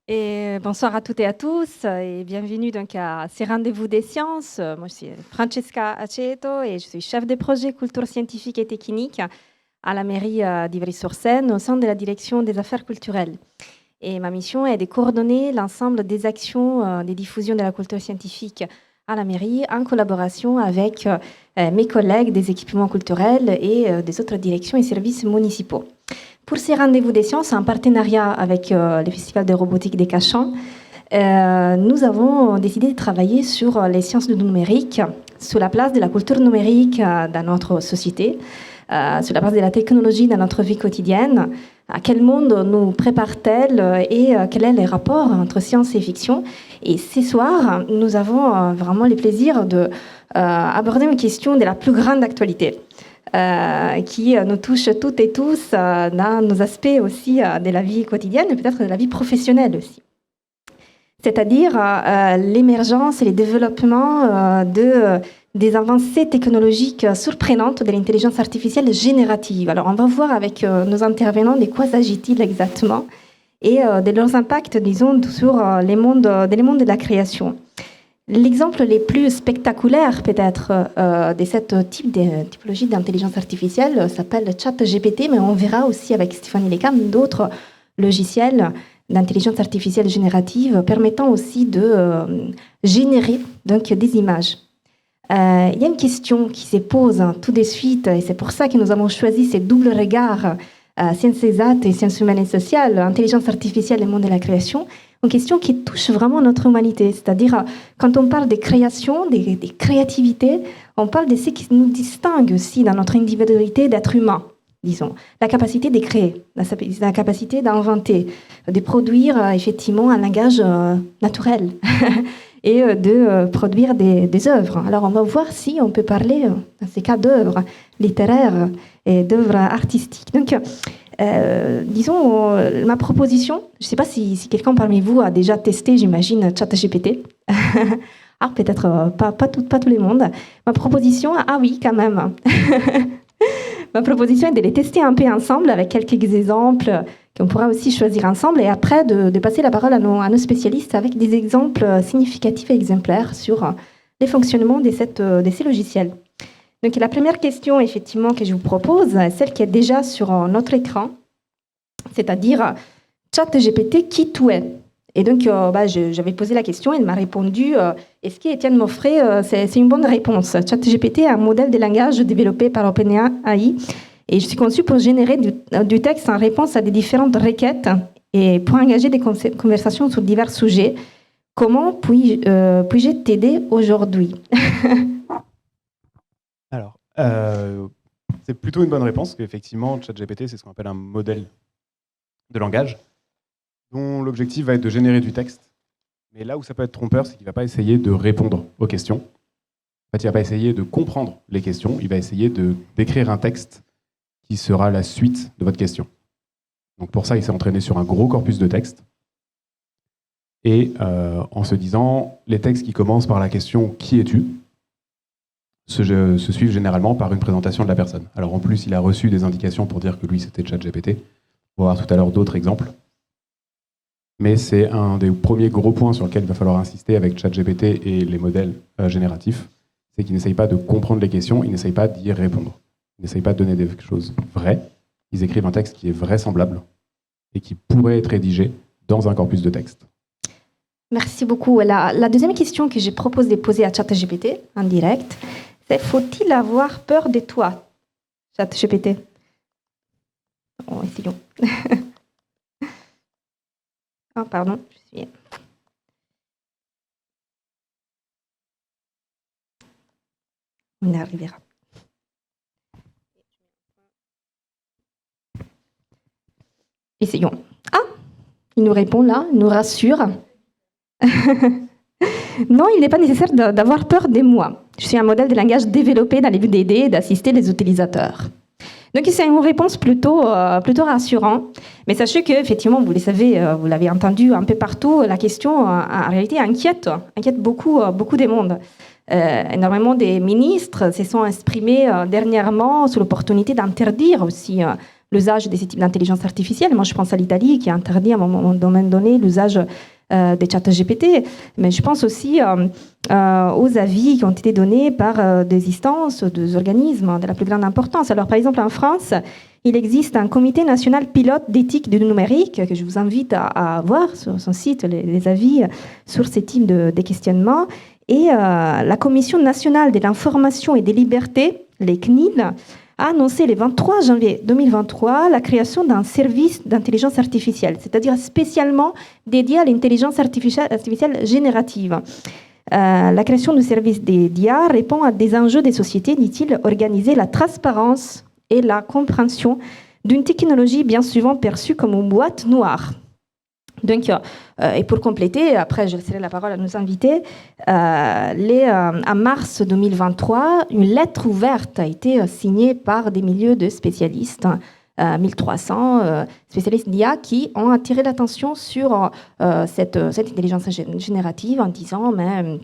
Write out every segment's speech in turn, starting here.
Et bonsoir à toutes et à tous et bienvenue donc à ces rendez-vous des sciences. Moi, je suis Francesca Aceto et je suis chef de projet culture scientifique et technique à la mairie d'Ivry-sur-Seine au sein de la direction des affaires culturelles. Et ma mission est de coordonner l'ensemble des actions des diffusions de la culture scientifique à la mairie en collaboration avec mes collègues des équipements culturels et des autres directions et services municipaux. Pour ces rendez-vous des sciences, en partenariat avec le Festival de robotique des Cachants, nous avons décidé de travailler sur les sciences du numérique, sur la place de la culture numérique dans notre société, sur la place de la technologie dans notre vie quotidienne, à quel monde nous prépare-t-elle et quel est le rapport entre science et fiction. Et ce soir, nous avons vraiment le plaisir d'aborder une question de la plus grande actualité. Qui nous touche toutes et tous dans nos aspects aussi de la vie quotidienne et peut-être de la vie professionnelle aussi. C'est-à-dire l'émergence et le développement des avancées technologiques surprenantes de l'intelligence artificielle générative. Alors on va voir avec nos intervenants de quoi s'agit-il exactement et de leurs impacts, disons, sur les mondes de la création. L'exemple le plus spectaculaire, peut-être, de cette typologie d'intelligence artificielle s'appelle ChatGPT, mais on verra aussi avec Stéphanie Lecam d'autres logiciels d'intelligence artificielle générative permettant aussi de générer donc, des images. Il y a une question qui se pose tout de suite, et c'est pour ça que nous avons choisi ces doubles regards, sciences exactes et sciences humaines et sociales, intelligence artificielle et monde de la création, une question qui touche vraiment notre humanité. C'est-à-dire, quand on parle de création, des créativités, on parle de ce qui nous distingue aussi dans notre individualité d'être humain, disons. La capacité de créer, la capacité d'inventer, de produire effectivement un langage naturel et de produire des œuvres. Alors, on va voir si on peut parler, dans ces cas, d'œuvres littéraires et d'œuvres artistiques. Donc, disons, ma proposition, je ne sais pas si quelqu'un parmi vous a déjà testé, j'imagine, ChatGPT. Ah, peut-être pas tout le monde. Ma proposition, ah oui, quand même. Ma proposition est de les tester un peu ensemble avec quelques exemples qu'on pourra aussi choisir ensemble et après de passer la parole à nos spécialistes avec des exemples significatifs et exemplaires sur les fonctionnements de ces logiciels. Donc la première question, effectivement, que je vous propose, est celle qui est déjà sur notre écran, c'est-à-dire ChatGPT, qui tu es? Et donc, j'avais posé la question, il m'a répondu est-ce qu'Étienne Moffret, c'est une bonne réponse. ChatGPT est un modèle de langage développé par OpenAI et je suis conçu pour générer du texte en réponse à des différentes requêtes et pour engager des conversations sur divers sujets. Comment puis-je t'aider aujourd'hui? Alors, c'est plutôt une bonne réponse, parce qu'effectivement, ChatGPT, c'est ce qu'on appelle un modèle de langage, dont l'objectif va être de générer du texte. Mais là où ça peut être trompeur, c'est qu'il ne va pas essayer de répondre aux questions. En fait, il ne va pas essayer de comprendre les questions, il va essayer d'écrire un texte qui sera la suite de votre question. Donc pour ça, il s'est entraîné sur un gros corpus de texte. Et en se disant, les textes qui commencent par la question « Qui es-tu ?» se suivent généralement par une présentation de la personne. Alors en plus, il a reçu des indications pour dire que lui, c'était ChatGPT. On va voir tout à l'heure d'autres exemples. Mais c'est un des premiers gros points sur lesquels il va falloir insister avec ChatGPT et les modèles génératifs, c'est qu'ils n'essayent pas de comprendre les questions, ils n'essayent pas d'y répondre. Ils n'essayent pas de donner des choses vraies, ils écrivent un texte qui est vraisemblable et qui pourrait être rédigé dans un corpus de texte. Merci beaucoup. La deuxième question que je propose de poser à ChatGPT en direct, c'est faut-il avoir peur de toi, ChatGPT? Bon, essayons. Ah, pardon, je suis... On y arrivera. Essayons. Ah, il nous répond là, il nous rassure. Non, il n'est pas nécessaire d'avoir peur de moi. Je suis un modèle de langage développé dans le but d'aider et d'assister les utilisateurs. Donc c'est une réponse plutôt rassurante. Mais sachez que, effectivement, vous le savez, vous l'avez entendu un peu partout, la question en réalité inquiète beaucoup des mondes. Énormément des ministres se sont exprimés dernièrement sur l'opportunité d'interdire aussi l'usage de ces types d'intelligence artificielle. Moi, je pense à l'Italie qui a interdit à un moment donné l'usage des chats GPT, mais je pense aussi aux avis qui ont été donnés par des instances, des organismes de la plus grande importance. Alors, par exemple, en France, il existe un comité national pilote d'éthique du numérique que je vous invite à voir sur son site, les avis sur ces types de questionnements. Et la Commission nationale de l'information et des libertés, les CNIL, a annoncé le 23 janvier 2023 la création d'un service d'intelligence artificielle, c'est-à-dire spécialement dédié à l'intelligence artificielle générative. La création du service d'IA répond à des enjeux des sociétés, dit-il, organiser la transparence et la compréhension d'une technologie bien souvent perçue comme une boîte noire. Donc, et pour compléter, après je laisserai la parole à nos invités, en mars 2023, une lettre ouverte a été signée par des milieux de spécialistes, 1300 spécialistes d'IA qui ont attiré l'attention sur cette intelligence générative en disant mais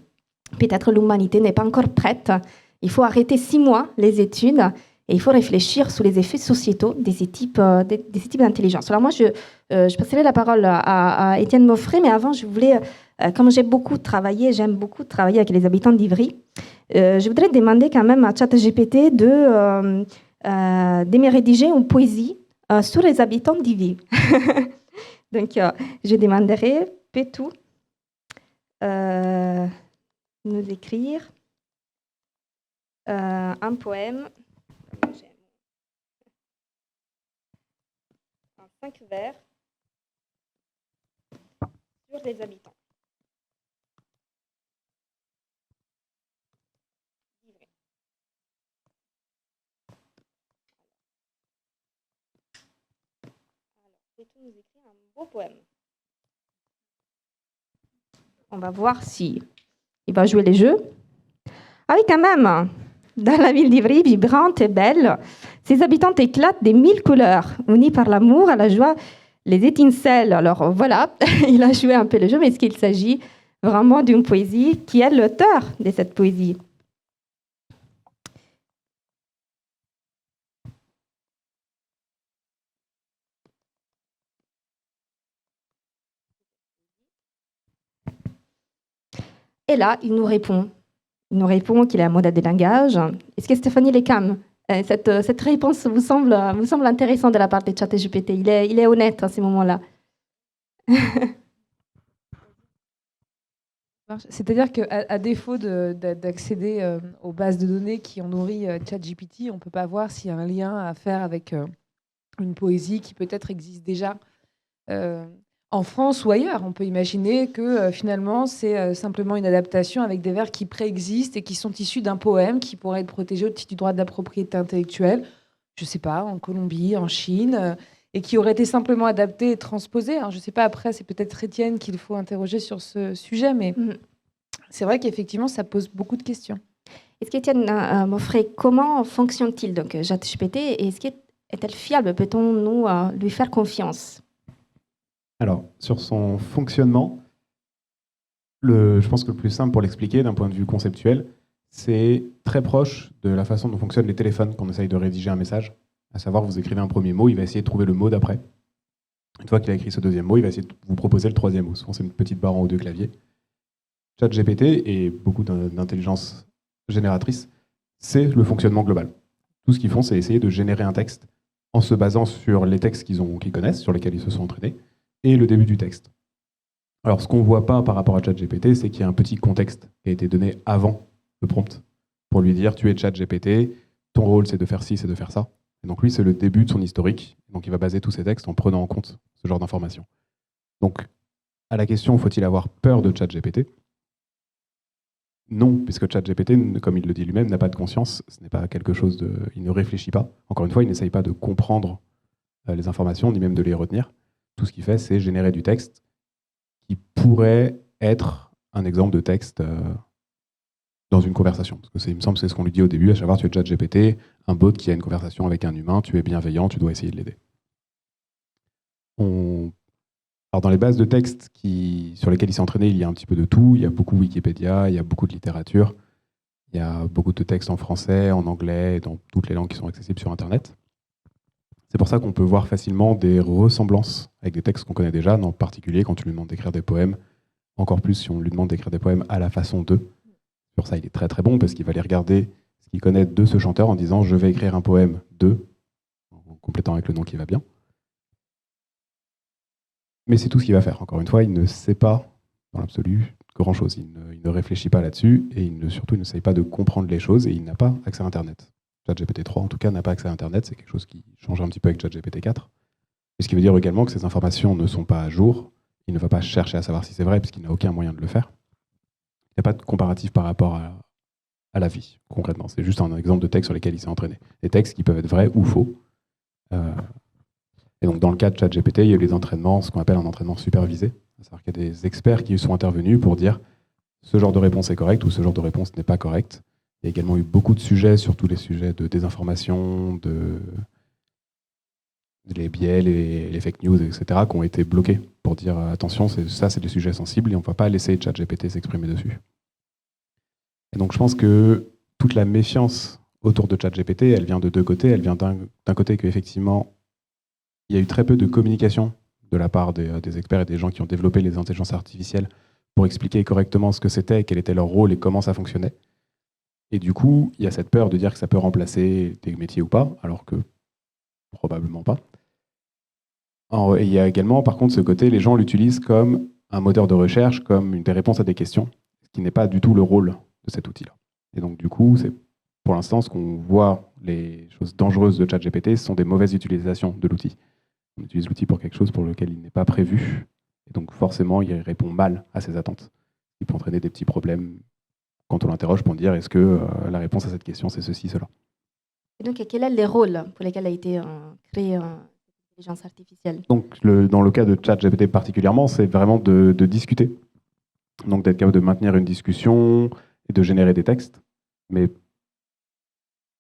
peut-être l'humanité n'est pas encore prête, il faut arrêter 6 mois les études et il faut réfléchir sur les effets sociétaux de ces types d'intelligence. Alors moi, je passerai la parole à Étienne Moffret, mais avant, je voulais, comme j'aime beaucoup travailler avec les habitants d'Ivry, je voudrais demander quand même à ChatGPT de me rédiger une poésie sur les habitants d'Ivry. Donc, je demanderai, peux-tu nous écrire un poème en 5 vers sur les habitants. Alors, peux-tu nous écrire un beau poème? On va voir si il va jouer les jeux. Ah oui, quand même. Dans la ville d'Ivry, vibrante et belle, ses habitants éclatent des 1000 couleurs, unis par l'amour, à la joie, les étincelles. Alors voilà, il a joué un peu le jeu, mais est-ce qu'il s'agit vraiment d'une poésie? Qui est l'auteur de cette poésie? Et là, il nous répond. Il nous répond qu'il est un modèle de langage. Est-ce que Stéphanie Lecam, cette réponse vous semble intéressante de la part de ChatGPT? Il est honnête à ce moment-là. C'est-à-dire qu'à défaut d'accéder aux bases de données qui ont nourri ChatGPT, on ne peut pas voir s'il y a un lien à faire avec une poésie qui peut-être existe déjà en France ou ailleurs. On peut imaginer que finalement, c'est simplement une adaptation avec des vers qui préexistent et qui sont issus d'un poème qui pourrait être protégé au titre du droit de la propriété intellectuelle, je ne sais pas, en Colombie, en Chine, et qui aurait été simplement adapté et transposé. Alors, je ne sais pas, après, c'est peut-être Étienne qu'il faut interroger sur ce sujet, mais c'est vrai qu'effectivement, ça pose beaucoup de questions. Est-ce qu'Étienne Moffret, comment fonctionne-t-il donc ChatGPT et est-elle fiable? Peut-on nous lui faire confiance? Alors, sur son fonctionnement, je pense que le plus simple pour l'expliquer d'un point de vue conceptuel, c'est très proche de la façon dont fonctionnent les téléphones quand on essaye de rédiger un message. À savoir, vous écrivez un premier mot, il va essayer de trouver le mot d'après. Une fois qu'il a écrit ce deuxième mot, il va essayer de vous proposer le troisième mot. Souvent, c'est une petite barre en haut de clavier. ChatGPT et beaucoup d'intelligence génératrice, c'est le fonctionnement global. Tout ce qu'ils font, c'est essayer de générer un texte en se basant sur les textes qu'ils connaissent, sur lesquels ils se sont entraînés, et le début du texte. Alors, ce qu'on ne voit pas par rapport à ChatGPT, c'est qu'il y a un petit contexte qui a été donné avant le prompt pour lui dire « tu es ChatGPT, ton rôle c'est de faire ci, c'est de faire ça ». Et donc lui, c'est le début de son historique. Donc il va baser tous ses textes en prenant en compte ce genre d'informations. Donc, à la question « faut-il avoir peur de ChatGPT ?» Non, puisque ChatGPT, comme il le dit lui-même, n'a pas de conscience. Ce n'est pas quelque chose de... Il ne réfléchit pas. Encore une fois, il n'essaye pas de comprendre les informations, ni même de les retenir. Tout ce qu'il fait, c'est générer du texte qui pourrait être un exemple de texte dans une conversation. Parce que il me semble que c'est ce qu'on lui dit au début, à savoir tu es ChatGPT, un bot qui a une conversation avec un humain, tu es bienveillant, tu dois essayer de l'aider. Alors dans les bases de texte sur lesquelles il s'est entraîné, il y a un petit peu de tout. Il y a beaucoup Wikipédia, il y a beaucoup de littérature, il y a beaucoup de textes en français, en anglais, dans toutes les langues qui sont accessibles sur Internet. C'est pour ça qu'on peut voir facilement des ressemblances avec des textes qu'on connaît déjà, en particulier quand tu lui demandes d'écrire des poèmes, encore plus si on lui demande d'écrire des poèmes à la façon d'eux. Sur ça, il est très très bon parce qu'il va aller regarder ce qu'il connaît de ce chanteur en disant je vais écrire un poème de, en complétant avec le nom qui va bien. Mais c'est tout ce qu'il va faire. Encore une fois, il ne sait pas, dans l'absolu, grand-chose. Il ne réfléchit pas là-dessus et surtout, il ne sait pas de comprendre les choses et il n'a pas accès à Internet. ChatGPT 3, en tout cas, n'a pas accès à Internet. C'est quelque chose qui change un petit peu avec ChatGPT 4. Et ce qui veut dire également que ces informations ne sont pas à jour. Il ne va pas chercher à savoir si c'est vrai puisqu'il n'a aucun moyen de le faire. Il n'y a pas de comparatif par rapport à la vie, concrètement. C'est juste un exemple de texte sur lesquels il s'est entraîné. Des textes qui peuvent être vrais ou faux. Et donc, dans le cas de ChatGPT, il y a eu des entraînements, ce qu'on appelle un entraînement supervisé. C'est-à-dire qu'il y a des experts qui sont intervenus pour dire ce genre de réponse est correcte ou ce genre de réponse n'est pas correcte. Il y a également eu beaucoup de sujets, surtout les sujets de désinformation, les biais, les fake news, etc., qui ont été bloqués pour dire attention, ça c'est des sujets sensibles et on ne va pas laisser ChatGPT s'exprimer dessus. Et donc je pense que toute la méfiance autour de ChatGPT, elle vient de deux côtés. Elle vient d'un côté qu'effectivement, il y a eu très peu de communication de la part des experts et des gens qui ont développé les intelligences artificielles pour expliquer correctement ce que c'était, quel était leur rôle et comment ça fonctionnait. Et du coup, il y a cette peur de dire que ça peut remplacer des métiers ou pas, alors que probablement pas. Et il y a également, par contre, ce côté, les gens l'utilisent comme un moteur de recherche, comme des réponses à des questions, ce qui n'est pas du tout le rôle de cet outil-là. Et donc, du coup, c'est pour l'instant ce qu'on voit, les choses dangereuses de ChatGPT, ce sont des mauvaises utilisations de l'outil. On utilise l'outil pour quelque chose pour lequel il n'est pas prévu. Et donc, forcément, il répond mal à ses attentes. Il peut entraîner des petits problèmes quand on l'interroge pour dire est-ce que la réponse à cette question, c'est ceci, cela. Et donc, quel est le rôle pour lequel a été créée l'intelligence artificielle? Donc, dans le cas de ChatGPT particulièrement, c'est vraiment de discuter. Donc, d'être capable de maintenir une discussion et de générer des textes, mais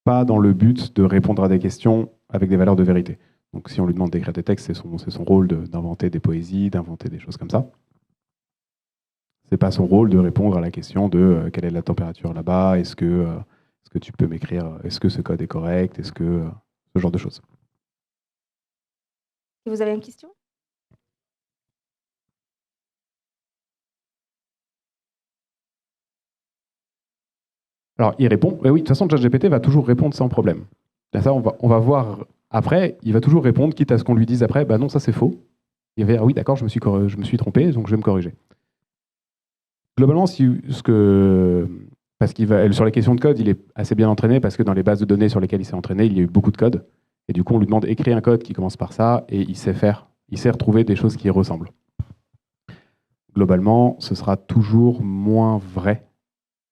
pas dans le but de répondre à des questions avec des valeurs de vérité. Donc, si on lui demande d'écrire des textes, c'est son rôle d'inventer des poésies, d'inventer des choses comme ça. C'est pas son rôle de répondre à la question de quelle est la température là-bas, est-ce que tu peux m'écrire, est-ce que ce code est correct, est-ce que ce genre de choses. Et vous avez une question? Alors, il répond. Oui, de toute façon, ChatGPT va toujours répondre sans problème. Là, ça, on va voir après. Il va toujours répondre, quitte à ce qu'on lui dise après, bah non, ça c'est faux. Il va dire, ah oui, d'accord, je me suis trompé, donc je vais me corriger. Globalement, parce sur les questions de code, il est assez bien entraîné parce que dans les bases de données sur lesquelles il s'est entraîné, il y a eu beaucoup de code. Et du coup, on lui demande d'écrire un code qui commence par ça et il sait retrouver des choses qui y ressemblent. Globalement, ce sera toujours moins vrai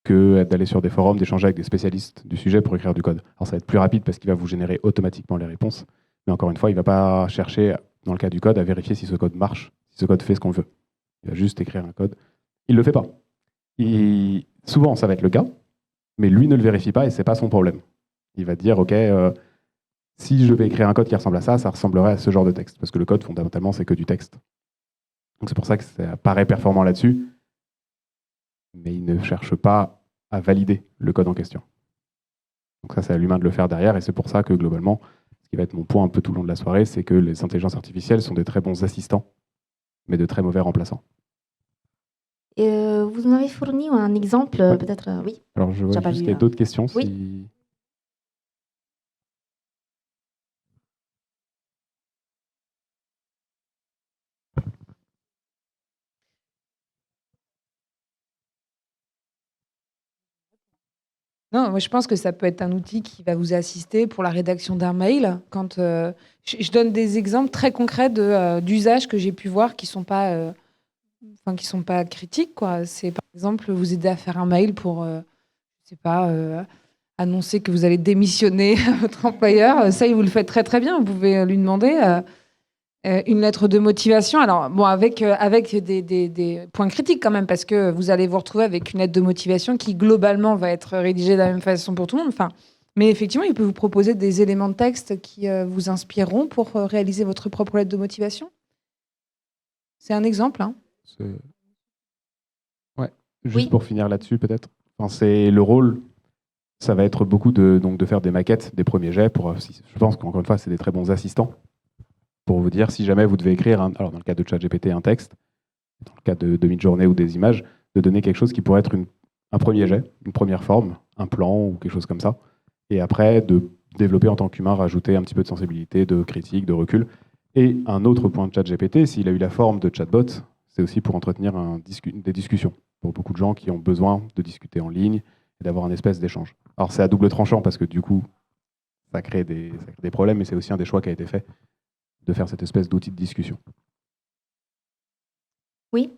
que d'aller sur des forums, d'échanger avec des spécialistes du sujet pour écrire du code. Alors ça va être plus rapide parce qu'il va vous générer automatiquement les réponses, mais encore une fois, il ne va pas chercher, dans le cas du code, à vérifier si ce code marche, si ce code fait ce qu'on veut. Il va juste écrire un code. Il ne le fait pas. Souvent, ça va être le cas, mais lui ne le vérifie pas et ce n'est pas son problème. Il va dire, OK, si je vais écrire un code qui ressemble à ça, ça ressemblerait à ce genre de texte, parce que le code, fondamentalement, c'est que du texte. Donc c'est pour ça que ça paraît performant là-dessus, mais il ne cherche pas à valider le code en question. Donc ça, c'est à l'humain de le faire derrière, et c'est pour ça que globalement, ce qui va être mon point un peu tout le long de la soirée, c'est que les intelligences artificielles sont des très bons assistants, mais de très mauvais remplaçants. Et vous en avez fourni un exemple, peut-être, oui. Alors je vois juste qu'il y a d'autres questions. Oui. Si... Non, moi je pense que ça peut être un outil qui va vous assister pour la rédaction d'un mail. Quand je donne des exemples très concrets d'usages que j'ai pu voir qui sont pas critiques, quoi. C'est par exemple vous aider à faire un mail pour annoncer que vous allez démissionner à votre employeur. Ça, vous le faites très très bien. Vous pouvez lui demander une lettre de motivation. Alors bon, avec des points critiques quand même, parce que vous allez vous retrouver avec une lettre de motivation qui globalement va être rédigée de la même façon pour tout le monde. Enfin, mais effectivement, il peut vous proposer des éléments de texte qui vous inspireront pour réaliser votre propre lettre de motivation. C'est un exemple. Hein. Ouais. Juste pour finir là-dessus, peut-être. Enfin, c'est le rôle. ça va être beaucoup donc de faire des maquettes, des premiers jets. Je pense qu'encore une fois, c'est des très bons assistants pour vous dire si jamais vous devez écrire, alors dans le cas de ChatGPT, un texte, dans le cas de Midjourney ou des images, de donner quelque chose qui pourrait être un premier jet, une première forme, un plan ou quelque chose comme ça. Et après, de développer en tant qu'humain, rajouter un petit peu de sensibilité, de critique, de recul. Et un autre point de ChatGPT, s'il a eu la forme de chatbot, c'est aussi pour entretenir des discussions. Pour beaucoup de gens qui ont besoin de discuter en ligne et d'avoir un espèce d'échange. Alors c'est à double tranchant parce que du coup, ça crée des problèmes, mais c'est aussi un des choix qui a été fait de faire cette espèce d'outil de discussion. Oui.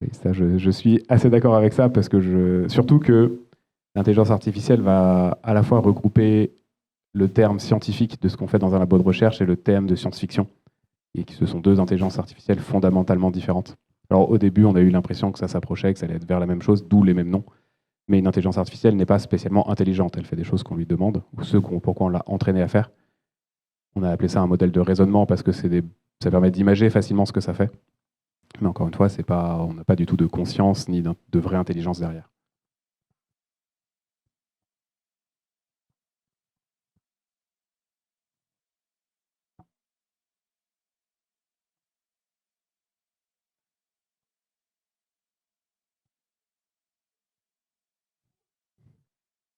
Et ça, je suis assez d'accord avec ça parce que surtout que l'intelligence artificielle va à la fois regrouper le terme scientifique de ce qu'on fait dans un labo de recherche et le thème de science-fiction. Et que ce sont deux intelligences artificielles fondamentalement différentes. Alors au début, on a eu l'impression que ça s'approchait, que ça allait être vers la même chose, d'où les mêmes noms. Mais une intelligence artificielle n'est pas spécialement intelligente. Elle fait des choses qu'on lui demande, ou pourquoi on l'a entraînée à faire. On a appelé ça un modèle de raisonnement parce que ça permet d'imager facilement ce que ça fait. Mais encore une fois, on n'a pas du tout de conscience ni de vraie intelligence derrière.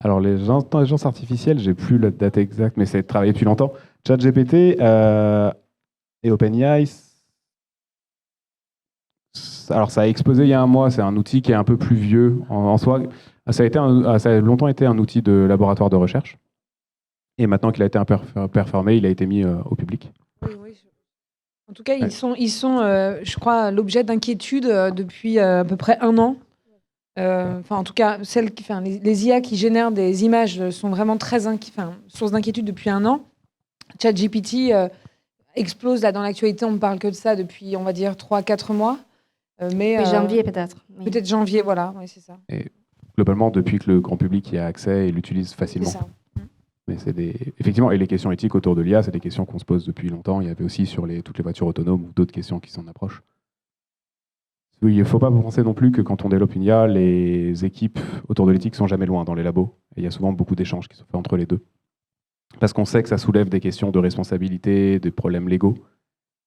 Alors les intelligences artificielles, j'ai plus la date exacte, mais c'est travaillé depuis longtemps. ChatGPT et OpenAI, alors ça a explosé il y a un mois, c'est un outil qui est un peu plus vieux en soi. Ça a longtemps été un outil de laboratoire de recherche. Et maintenant qu'il a été performé, il a été mis au public. Oui. En tout cas, ils sont je crois, l'objet d'inquiétude depuis à peu près un an. En tout cas, les IA qui génèrent des images sont vraiment très source d'inquiétude depuis un an. ChatGPT explose là dans l'actualité, on ne parle que de ça depuis, on va dire, 3-4 mois. Mais janvier peut-être. Oui. Peut-être janvier, voilà, oui, c'est ça. Et globalement, depuis que le grand public y a accès et l'utilise facilement. C'est ça. Mais effectivement, et les questions éthiques autour de l'IA, c'est des questions qu'on se pose depuis longtemps. Il y avait aussi sur toutes les voitures autonomes ou d'autres questions qui s'en approchent. Oui, il ne faut pas penser non plus que quand on développe une IA, les équipes autour de l'éthique sont jamais loin dans les labos. Et il y a souvent beaucoup d'échanges qui se font entre les deux. Parce qu'on sait que ça soulève des questions de responsabilité, des problèmes légaux.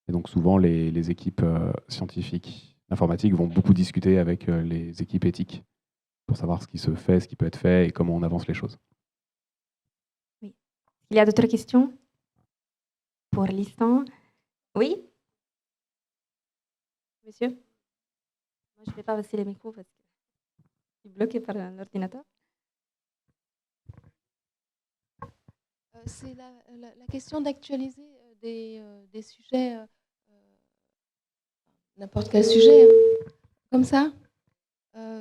Et donc souvent, les équipes scientifiques, informatiques vont beaucoup discuter avec les équipes éthiques pour savoir ce qui se fait, ce qui peut être fait et comment on avance les choses. Oui. Il y a d'autres questions pour l'instant? Oui? Monsieur? Moi, je ne vais pas passer les micros parce que je suis bloquée par l'ordinateur. C'est la question d'actualiser des sujets, n'importe quel sujet, comme ça.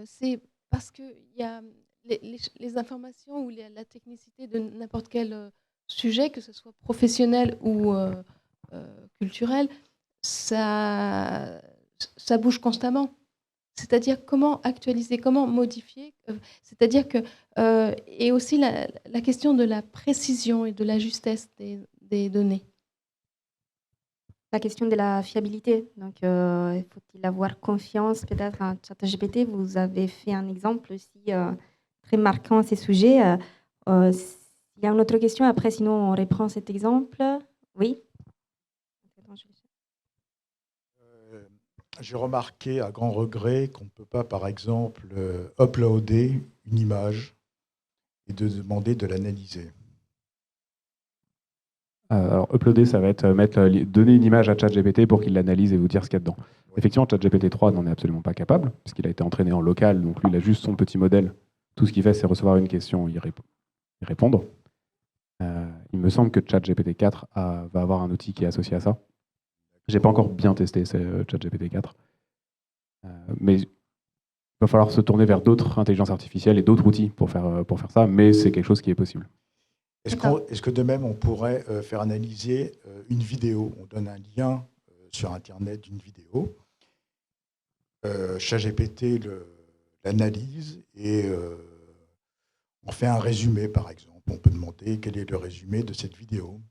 C'est parce qu'il y a les informations ou la technicité de n'importe quel sujet, que ce soit professionnel ou culturel, ça bouge constamment. C'est-à-dire comment actualiser, comment modifier. C'est-à-dire que et aussi la question de la précision et de la justesse des données. La question de la fiabilité. Donc, faut-il avoir confiance peut-être en ChatGPT? Vous avez fait un exemple aussi très marquant à ces sujets. Il y a une autre question. Après, sinon, on reprend cet exemple. Oui? J'ai remarqué à grand regret qu'on ne peut pas, par exemple, uploader une image et de demander de l'analyser. Alors, uploader, ça va être donner une image à ChatGPT pour qu'il l'analyse et vous dire ce qu'il y a dedans. Oui. Effectivement, ChatGPT 3 n'en est absolument pas capable, puisqu'il a été entraîné en local, donc lui, il a juste son petit modèle. Tout ce qu'il fait, c'est recevoir une question et y répondre. Il me semble que ChatGPT 4 va avoir un outil qui est associé à ça. Je n'ai pas encore bien testé ChatGPT 4. Mais il va falloir se tourner vers d'autres intelligences artificielles et d'autres outils pour faire ça, mais c'est quelque chose qui est possible. Est-ce que de même, on pourrait faire analyser une vidéo? On donne un lien sur Internet d'une vidéo. ChatGPT l'analyse et on fait un résumé, par exemple. On peut demander quel est le résumé de cette vidéo.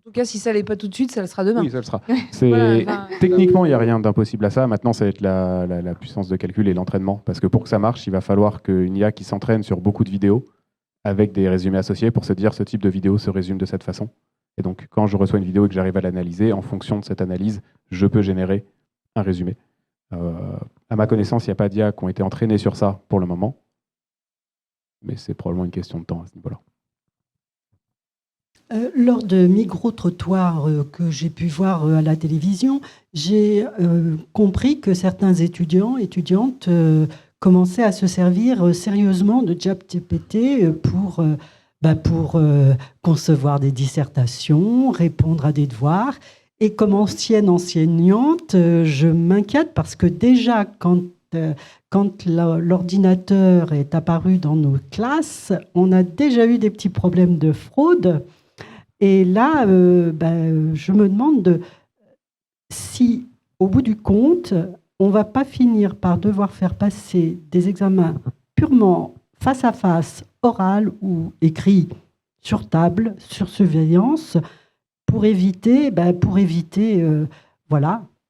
En tout cas, si ça l'est pas tout de suite, ça le sera demain. Oui, ça le sera. Voilà, Techniquement, il n'y a rien d'impossible à ça. Maintenant, ça va être la puissance de calcul et l'entraînement. Parce que pour que ça marche, il va falloir qu'une IA qui s'entraîne sur beaucoup de vidéos avec des résumés associés pour se dire ce type de vidéo se résume de cette façon. Et donc, quand je reçois une vidéo et que j'arrive à l'analyser, en fonction de cette analyse, je peux générer un résumé. À ma connaissance, il n'y a pas d'IA qui ont été entraînées sur ça pour le moment. Mais c'est probablement une question de temps à ce niveau-là. Lors de micro-trottoirs que j'ai pu voir à la télévision, j'ai compris que certains étudiantes commençaient à se servir sérieusement de ChatGPT pour concevoir des dissertations, répondre à des devoirs. Et comme ancienne enseignante, je m'inquiète parce que déjà, quand l'ordinateur est apparu dans nos classes, on a déjà eu des petits problèmes de fraude. Et là, je me demande si, au bout du compte, on ne va pas finir par devoir faire passer des examens purement face à face, oral ou écrit sur table, sur surveillance, pour éviter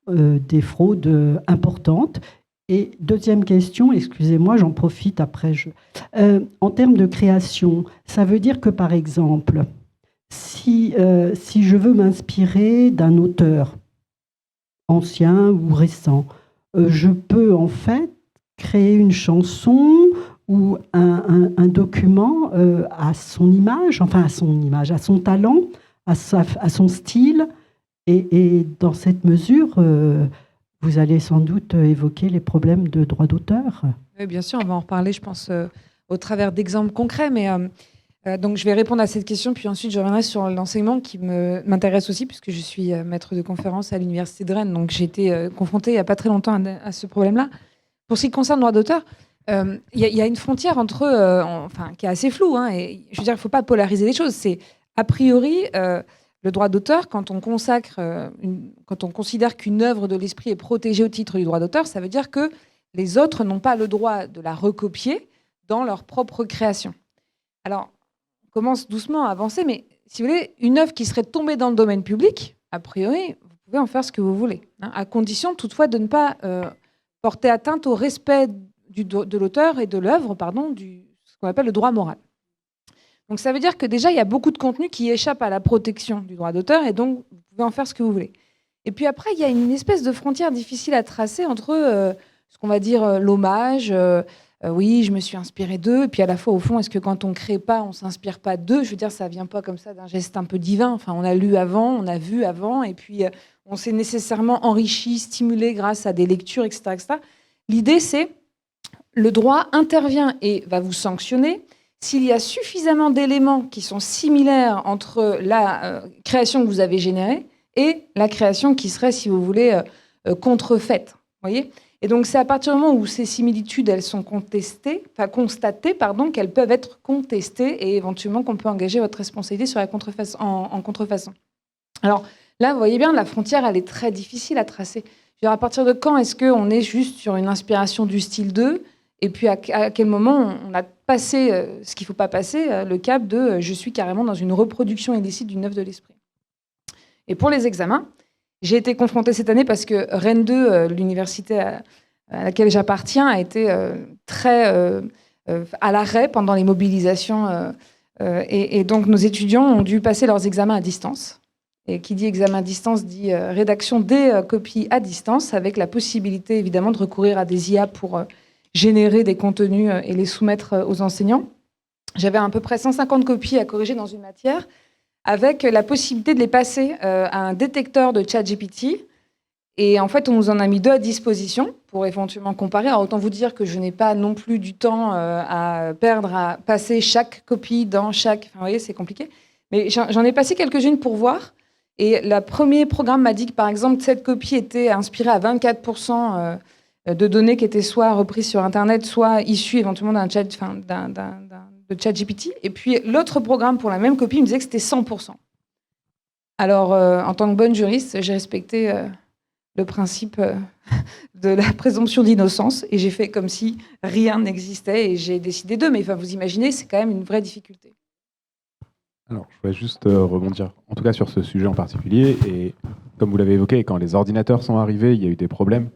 des fraudes importantes. Et deuxième question, excusez-moi, j'en profite après. En termes de création, ça veut dire que, par exemple, si je veux m'inspirer d'un auteur ancien ou récent, je peux en fait créer une chanson ou un document à son image, à son talent, à son style. Et dans cette mesure, vous allez sans doute évoquer les problèmes de droit d'auteur. Oui, bien sûr, on va en reparler, je pense, au travers d'exemples concrets. Mais donc, je vais répondre à cette question, puis ensuite, je reviendrai sur l'enseignement qui m'intéresse aussi, puisque je suis maître de conférence à l'Université de Rennes. Donc, j'ai été confrontée il n'y a pas très longtemps à ce problème-là. Pour ce qui concerne le droit d'auteur, il y a une frontière entre qui est assez floue. Et je veux dire, il ne faut pas polariser les choses. C'est a priori le droit d'auteur, quand on considère qu'une œuvre de l'esprit est protégée au titre du droit d'auteur, ça veut dire que les autres n'ont pas le droit de la recopier dans leur propre création. Alors, on commence doucement à avancer, mais si vous voulez, une œuvre qui serait tombée dans le domaine public, a priori, vous pouvez en faire ce que vous voulez, à condition toutefois de ne pas porter atteinte au respect de l'auteur et de l'œuvre, ce qu'on appelle le droit moral. Donc ça veut dire que déjà, il y a beaucoup de contenus qui échappent à la protection du droit d'auteur, et donc vous pouvez en faire ce que vous voulez. Et puis après, il y a une espèce de frontière difficile à tracer entre ce qu'on va dire l'hommage, oui, je me suis inspirée d'eux, et puis à la fois, au fond, est-ce que quand on ne crée pas, on ne s'inspire pas d'eux? Je veux dire, ça ne vient pas comme ça d'un geste un peu divin. Enfin, on a lu avant, on a vu avant, et puis on s'est nécessairement enrichi, stimulé grâce à des lectures, etc. etc. L'idée, c'est le droit intervient et va vous sanctionner s'il y a suffisamment d'éléments qui sont similaires entre la création que vous avez générée et la création qui serait, si vous voulez, contrefaite. Voyez ? Et donc, c'est à partir du moment où ces similitudes, elles sont constatées, qu'elles peuvent être contestées et éventuellement qu'on peut engager votre responsabilité sur la en contrefaçon. Alors là, vous voyez bien, la frontière, elle est très difficile à tracer. Je veux dire, à partir de quand est-ce qu'on est juste sur une inspiration du style 2 ? Et puis, à quel moment on a passé ce qu'il ne faut pas passer, le cap de je suis carrément dans une reproduction illicite d'une œuvre de l'esprit. Et pour les examens, j'ai été confrontée cette année parce que Rennes 2, l'université à laquelle j'appartiens, a été très à l'arrêt pendant les mobilisations. Et donc, nos étudiants ont dû passer leurs examens à distance. Et qui dit examen à distance dit rédaction des copies à distance, avec la possibilité, évidemment, de recourir à des IA pour générer des contenus et les soumettre aux enseignants. J'avais à peu près 150 copies à corriger dans une matière, avec la possibilité de les passer à un détecteur de ChatGPT. Et en fait, on nous en a mis 2 à disposition pour éventuellement comparer. Alors, autant vous dire que je n'ai pas non plus du temps à perdre à passer chaque copie dans chaque... Enfin, vous voyez, c'est compliqué. Mais j'en ai passé quelques-unes pour voir. Et le premier programme m'a dit que, par exemple, cette copie était inspirée à 24% de données qui étaient soit reprises sur Internet, soit issues éventuellement de ChatGPT. Et puis l'autre programme pour la même copie me disait que c'était 100%. Alors, en tant que bonne juriste, j'ai respecté le principe de la présomption d'innocence et j'ai fait comme si rien n'existait et j'ai décidé d'eux. Mais enfin, vous imaginez, c'est quand même une vraie difficulté. Alors, je voudrais juste rebondir, en tout cas sur ce sujet en particulier. Et comme vous l'avez évoqué, quand les ordinateurs sont arrivés, il y a eu des problèmes.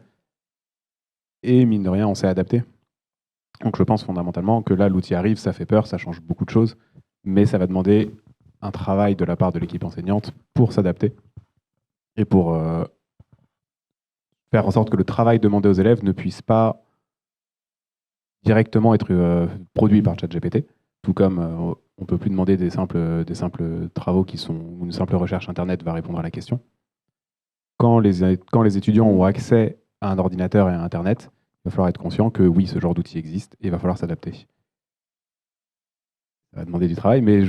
Et mine de rien, on s'est adapté. Donc je pense fondamentalement que là, l'outil arrive, ça fait peur, ça change beaucoup de choses. Mais ça va demander un travail de la part de l'équipe enseignante pour s'adapter. Et pour faire en sorte que le travail demandé aux élèves ne puisse pas directement être produit par ChatGPT. Tout comme on ne peut plus demander des simples travaux où une simple recherche Internet va répondre à la question. Quand les étudiants ont accès à un ordinateur et à Internet, il va falloir être conscient que oui, ce genre d'outil existe et il va falloir s'adapter. Ça va demander du travail, mais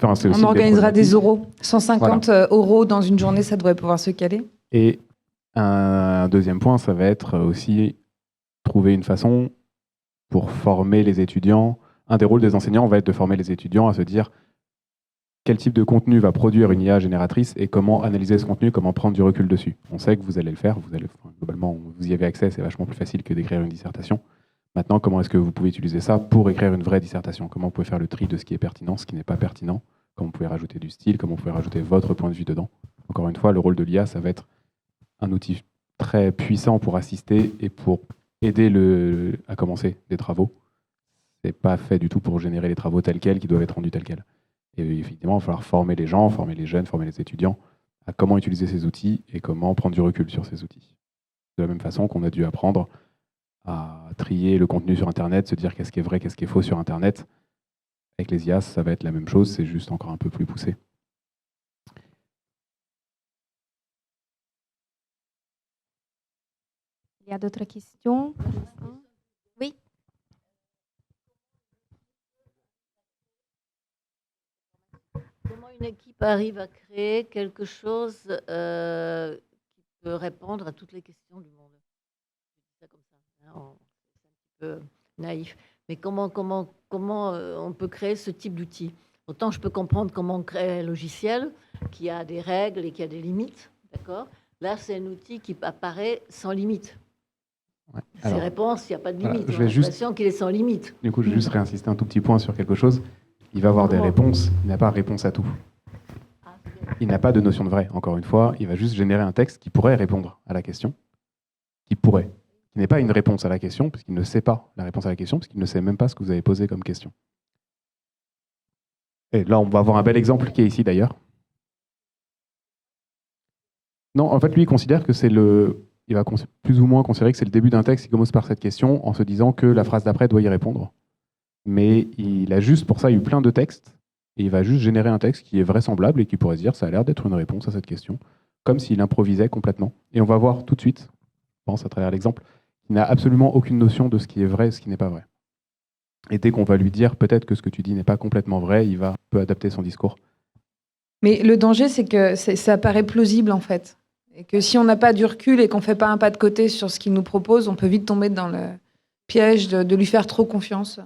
on organisera des euros. 150 euros dans une journée, ça devrait pouvoir se caler. Et un deuxième point, ça va être aussi trouver une façon pour former les étudiants. Un des rôles des enseignants va être de former les étudiants à se dire quel type de contenu va produire une IA génératrice et comment analyser ce contenu, comment prendre du recul dessus. On sait que vous allez le faire, globalement, vous y avez accès, c'est vachement plus facile que d'écrire une dissertation. Maintenant, comment est-ce que vous pouvez utiliser ça pour écrire une vraie dissertation? Comment vous pouvez faire le tri de ce qui est pertinent, ce qui n'est pas pertinent? Comment vous pouvez rajouter du style? Comment vous pouvez rajouter votre point de vue dedans? Encore une fois, le rôle de l'IA, ça va être un outil très puissant pour assister et pour aider à commencer des travaux. C'est pas fait du tout pour générer les travaux tels quels qui doivent être rendus tels quels. Et effectivement, il va falloir former les gens, former les jeunes, former les étudiants à comment utiliser ces outils et comment prendre du recul sur ces outils. De la même façon qu'on a dû apprendre à trier le contenu sur Internet, se dire qu'est-ce qui est vrai, qu'est-ce qui est faux sur Internet. Avec les IA, ça va être la même chose, c'est juste encore un peu plus poussé. Il y a d'autres questions? Oui. Comment une équipe arrive à créer quelque chose qui peut répondre à toutes les questions du monde? Je dis ça comme ça, c'est un petit peu naïf. Mais comment on peut créer ce type d'outil? Autant je peux comprendre comment on crée un logiciel qui a des règles et qui a des limites, d'accord? Là, c'est un outil qui apparaît sans limite. Ouais. Ses réponses, il n'y a pas de limite. J'ai l'impression qu'il est sans limite. Du coup, je vais juste réinsister un tout petit point sur quelque chose. Il va avoir des réponses, il n'a pas réponse à tout. Il n'a pas de notion de vrai, encore une fois. Il va juste générer un texte qui pourrait répondre à la question. Qui n'est pas une réponse à la question, puisqu'il ne sait pas la réponse à la question, puisqu'il ne sait même pas ce que vous avez posé comme question. Et là, on va avoir un bel exemple qui est ici, d'ailleurs. Non, en fait, lui, il considère que il va plus ou moins considérer que c'est le début d'un texte qui commence par cette question en se disant que la phrase d'après doit y répondre. Mais il a juste pour ça eu plein de textes et il va juste générer un texte qui est vraisemblable et qui pourrait se dire ça a l'air d'être une réponse à cette question, comme s'il improvisait complètement. Et on va voir tout de suite, je pense à travers l'exemple, qu'il n'a absolument aucune notion de ce qui est vrai et ce qui n'est pas vrai. Et dès qu'on va lui dire peut-être que ce que tu dis n'est pas complètement vrai, il va un peu adapter son discours. Mais le danger, c'est que ça paraît plausible en fait. Et que si on n'a pas du recul et qu'on ne fait pas un pas de côté sur ce qu'il nous propose, on peut vite tomber dans le piège de lui faire trop confiance.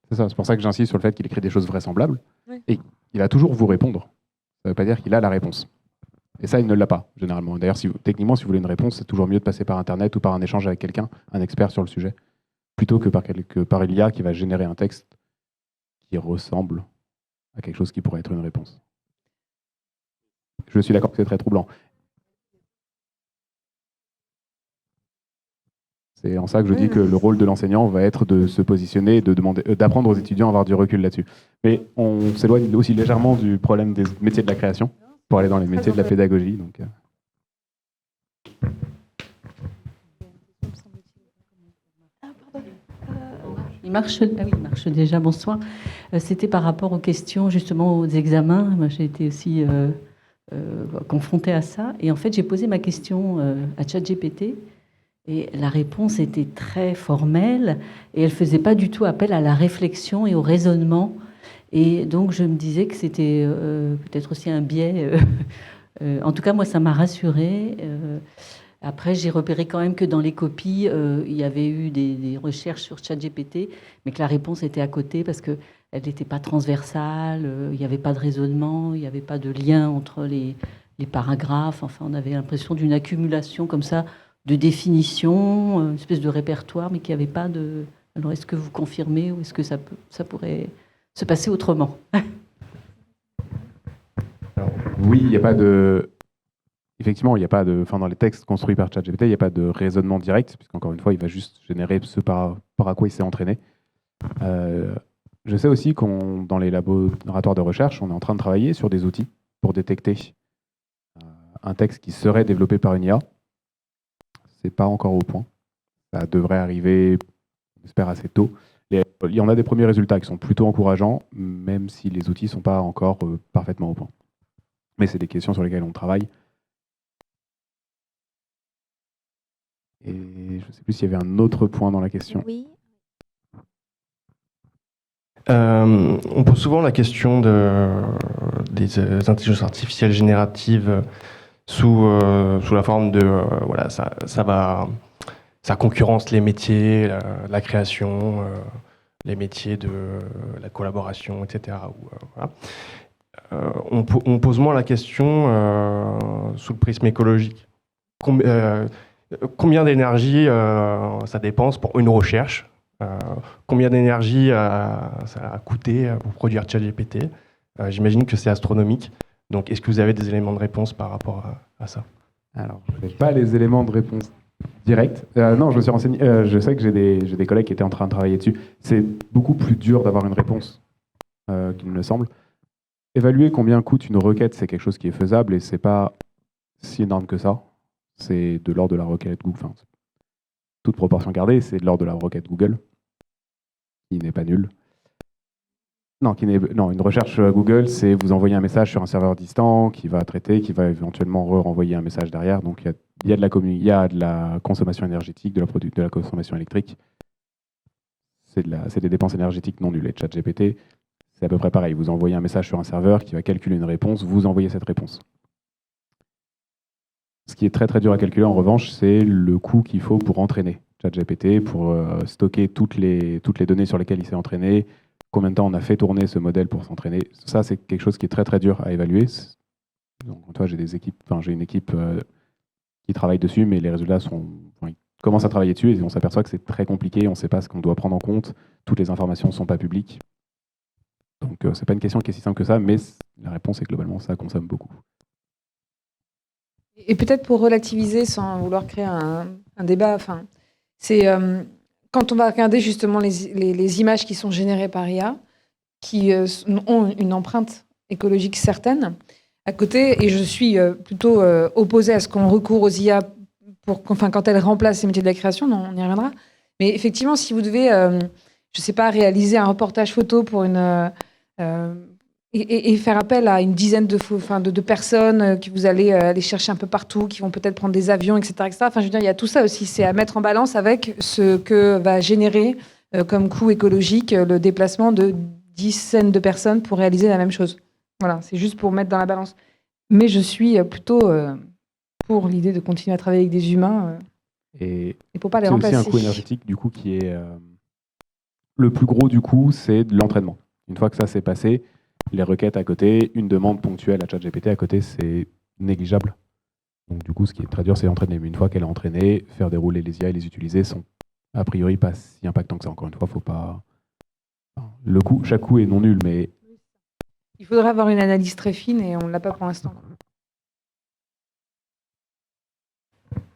C'est ça, c'est pour ça que j'insiste sur le fait qu'il écrit des choses vraisemblables. Oui. Et il va toujours vous répondre. Ça ne veut pas dire qu'il a la réponse. Et ça, il ne l'a pas, généralement. D'ailleurs, techniquement, si vous voulez une réponse, c'est toujours mieux de passer par Internet ou par un échange avec quelqu'un, un expert sur le sujet, plutôt que par l'IA qui va générer un texte qui ressemble à quelque chose qui pourrait être une réponse. Je suis d'accord que c'est très troublant. C'est en ça que je dis que le rôle de l'enseignant va être de se positionner et d'apprendre aux étudiants à avoir du recul là-dessus. Mais on s'éloigne aussi légèrement du problème des métiers de la création pour aller dans les métiers de la pédagogie. Donc, Il marche déjà, bonsoir. C'était par rapport aux questions, justement, aux examens. Moi, j'ai été aussi confrontée à ça. Et en fait, j'ai posé ma question à ChatGPT. Et la réponse était très formelle et elle ne faisait pas du tout appel à la réflexion et au raisonnement. Et donc, je me disais que c'était peut-être aussi un biais. En tout cas, moi, ça m'a rassurée. Après, j'ai repéré quand même que dans les copies, il y avait eu des recherches sur ChatGPT, mais que la réponse était à côté parce qu'elle n'était pas transversale, il n'y avait pas de raisonnement, il n'y avait pas de lien entre les paragraphes. Enfin, on avait l'impression d'une accumulation comme ça de définition, une espèce de répertoire, mais qui n'avait pas de... Alors, est-ce que vous confirmez ou est-ce que ça pourrait se passer autrement? Oui, il n'y a pas de... Effectivement, il n'y a pas de... Enfin, dans les textes construits par ChatGPT, il n'y a pas de raisonnement direct, puisqu'encore une fois, il va juste générer ce par à quoi il s'est entraîné. Je sais aussi qu'on, dans les laboratoires de recherche, on est en train de travailler sur des outils pour détecter un texte qui serait développé par une IA. C'est pas encore au point. Ça devrait arriver, on espère, assez tôt. Il y en a des premiers résultats qui sont plutôt encourageants, même si les outils ne sont pas encore parfaitement au point. Mais c'est des questions sur lesquelles on travaille. Et je ne sais plus s'il y avait un autre point dans la question. Oui. On pose souvent la question des intelligences artificielles génératives sous la forme de voilà, ça concurrence les métiers, la création, les métiers de la collaboration, etc. Voilà. On pose moins la question sous le prisme écologique. Combien d'énergie ça dépense pour une recherche? Combien d'énergie ça a coûté pour produire ChatGPT? J'imagine que c'est astronomique. Donc, est-ce que vous avez des éléments de réponse par rapport à ça? Alors, je n'ai pas les éléments de réponse directs. Non, je me suis renseigné. Je sais que j'ai des collègues qui étaient en train de travailler dessus. C'est beaucoup plus dur d'avoir une réponse qu'il ne le semble. Évaluer combien coûte une requête, c'est quelque chose qui est faisable et c'est pas si énorme que ça. C'est de l'ordre de la requête Google. Enfin, toute proportion gardée, c'est de l'ordre de la requête Google, qui n'est pas nulle. Non, une recherche Google, c'est vous envoyer un message sur un serveur distant qui va traiter, qui va éventuellement renvoyer un message derrière. Donc il y a de la consommation énergétique, de la consommation électrique. C'est des dépenses énergétiques non nulles. Et ChatGPT, c'est à peu près pareil. Vous envoyez un message sur un serveur qui va calculer une réponse, vous envoyez cette réponse. Ce qui est très très dur à calculer en revanche, c'est le coût qu'il faut pour entraîner ChatGPT, pour stocker toutes les données sur lesquelles il s'est entraîné, combien de temps on a fait tourner ce modèle pour s'entraîner. Ça, c'est quelque chose qui est très très dur à évaluer. Donc, toi, j'ai une équipe qui travaille dessus, mais les résultats ils commencent à travailler dessus et on s'aperçoit que c'est très compliqué, on ne sait pas ce qu'on doit prendre en compte, toutes les informations ne sont pas publiques. Donc, c'est pas une question qui est si simple que ça, mais la réponse est globalement ça consomme beaucoup. Et peut-être pour relativiser, sans vouloir créer un débat, c'est quand on va regarder justement les images qui sont générées par IA, qui ont une empreinte écologique certaine, à côté, et je suis plutôt opposée à ce qu'on recourt aux IA quand elles remplacent les métiers de la création, on y reviendra. Mais effectivement, si vous devez, je ne sais pas, réaliser un reportage photo pour et faire appel à une dizaine de personnes que vous allez aller chercher un peu partout, qui vont peut-être prendre des avions, etc., etc. Enfin, je veux dire, il y a tout ça aussi. C'est à mettre en balance avec ce que va générer comme coût écologique le déplacement de dizaines de personnes pour réaliser la même chose. Voilà, c'est juste pour mettre dans la balance. Mais je suis plutôt pour l'idée de continuer à travailler avec des humains et pour pas les remplacer. C'est aussi un coût énergétique, du coup, qui est... le plus gros, du coup, c'est de l'entraînement. Une fois que ça s'est passé, les requêtes à côté, une demande ponctuelle à ChatGPT à côté, c'est négligeable. Donc du coup, ce qui est très dur, c'est d'entraîner. Mais une fois qu'elle est entraînée, faire dérouler les IA et les utiliser sont a priori pas si impactants que ça. Encore une fois, faut pas... chaque coût est non nul, mais... Il faudrait avoir une analyse très fine et on ne l'a pas pour l'instant.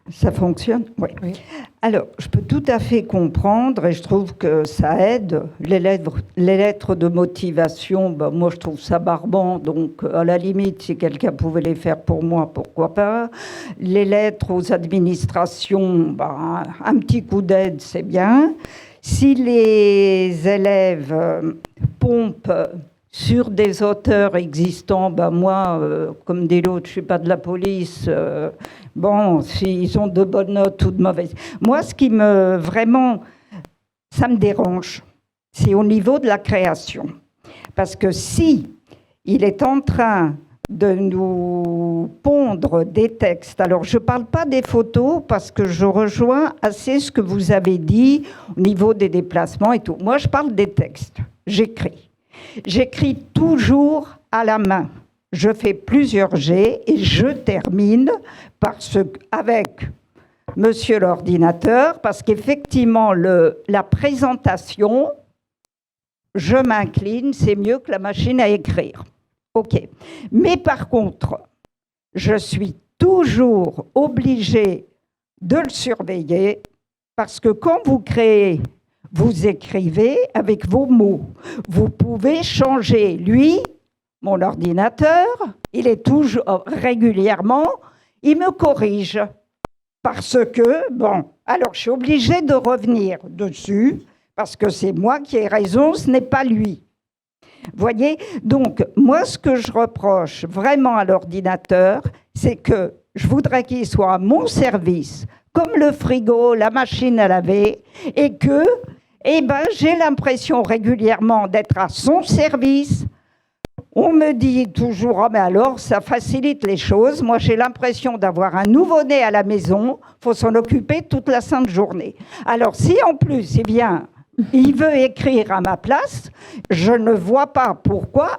Ça fonctionne? Oui. Oui. Alors, je peux tout à fait comprendre et je trouve que ça aide. Les lettres de motivation, moi je trouve ça barbant, donc à la limite, si quelqu'un pouvait les faire pour moi, pourquoi pas. Les lettres aux administrations, un petit coup d'aide, c'est bien. Si les élèves pompent sur des auteurs existants, moi, comme dit l'autre, je ne suis pas de la police. S'ils ont de bonnes notes ou de mauvaises. Moi, ce qui ça me dérange, c'est au niveau de la création. Parce que si il est en train de nous pondre des textes, alors je ne parle pas des photos parce que je rejoins assez ce que vous avez dit au niveau des déplacements et tout. Moi, je parle des textes. J'écris toujours à la main. Je fais plusieurs jets et je termine avec monsieur l'ordinateur, parce qu'effectivement, la présentation, je m'incline, c'est mieux que la machine à écrire. OK. Mais par contre, je suis toujours obligée de le surveiller parce que quand vous créez, vous écrivez avec vos mots. Vous pouvez changer. Lui, mon ordinateur, il est toujours régulièrement, il me corrige. Parce que, bon, alors je suis obligée de revenir dessus parce que c'est moi qui ai raison, ce n'est pas lui. Voyez, donc moi ce que je reproche vraiment à l'ordinateur, c'est que je voudrais qu'il soit à mon service, comme le frigo, la machine à laver, et que j'ai l'impression régulièrement d'être à son service. On me dit toujours, oh, mais alors ça facilite les choses. Moi j'ai l'impression d'avoir un nouveau-né à la maison, il faut s'en occuper toute la sainte journée. Alors si en plus il veut écrire à ma place, je ne vois pas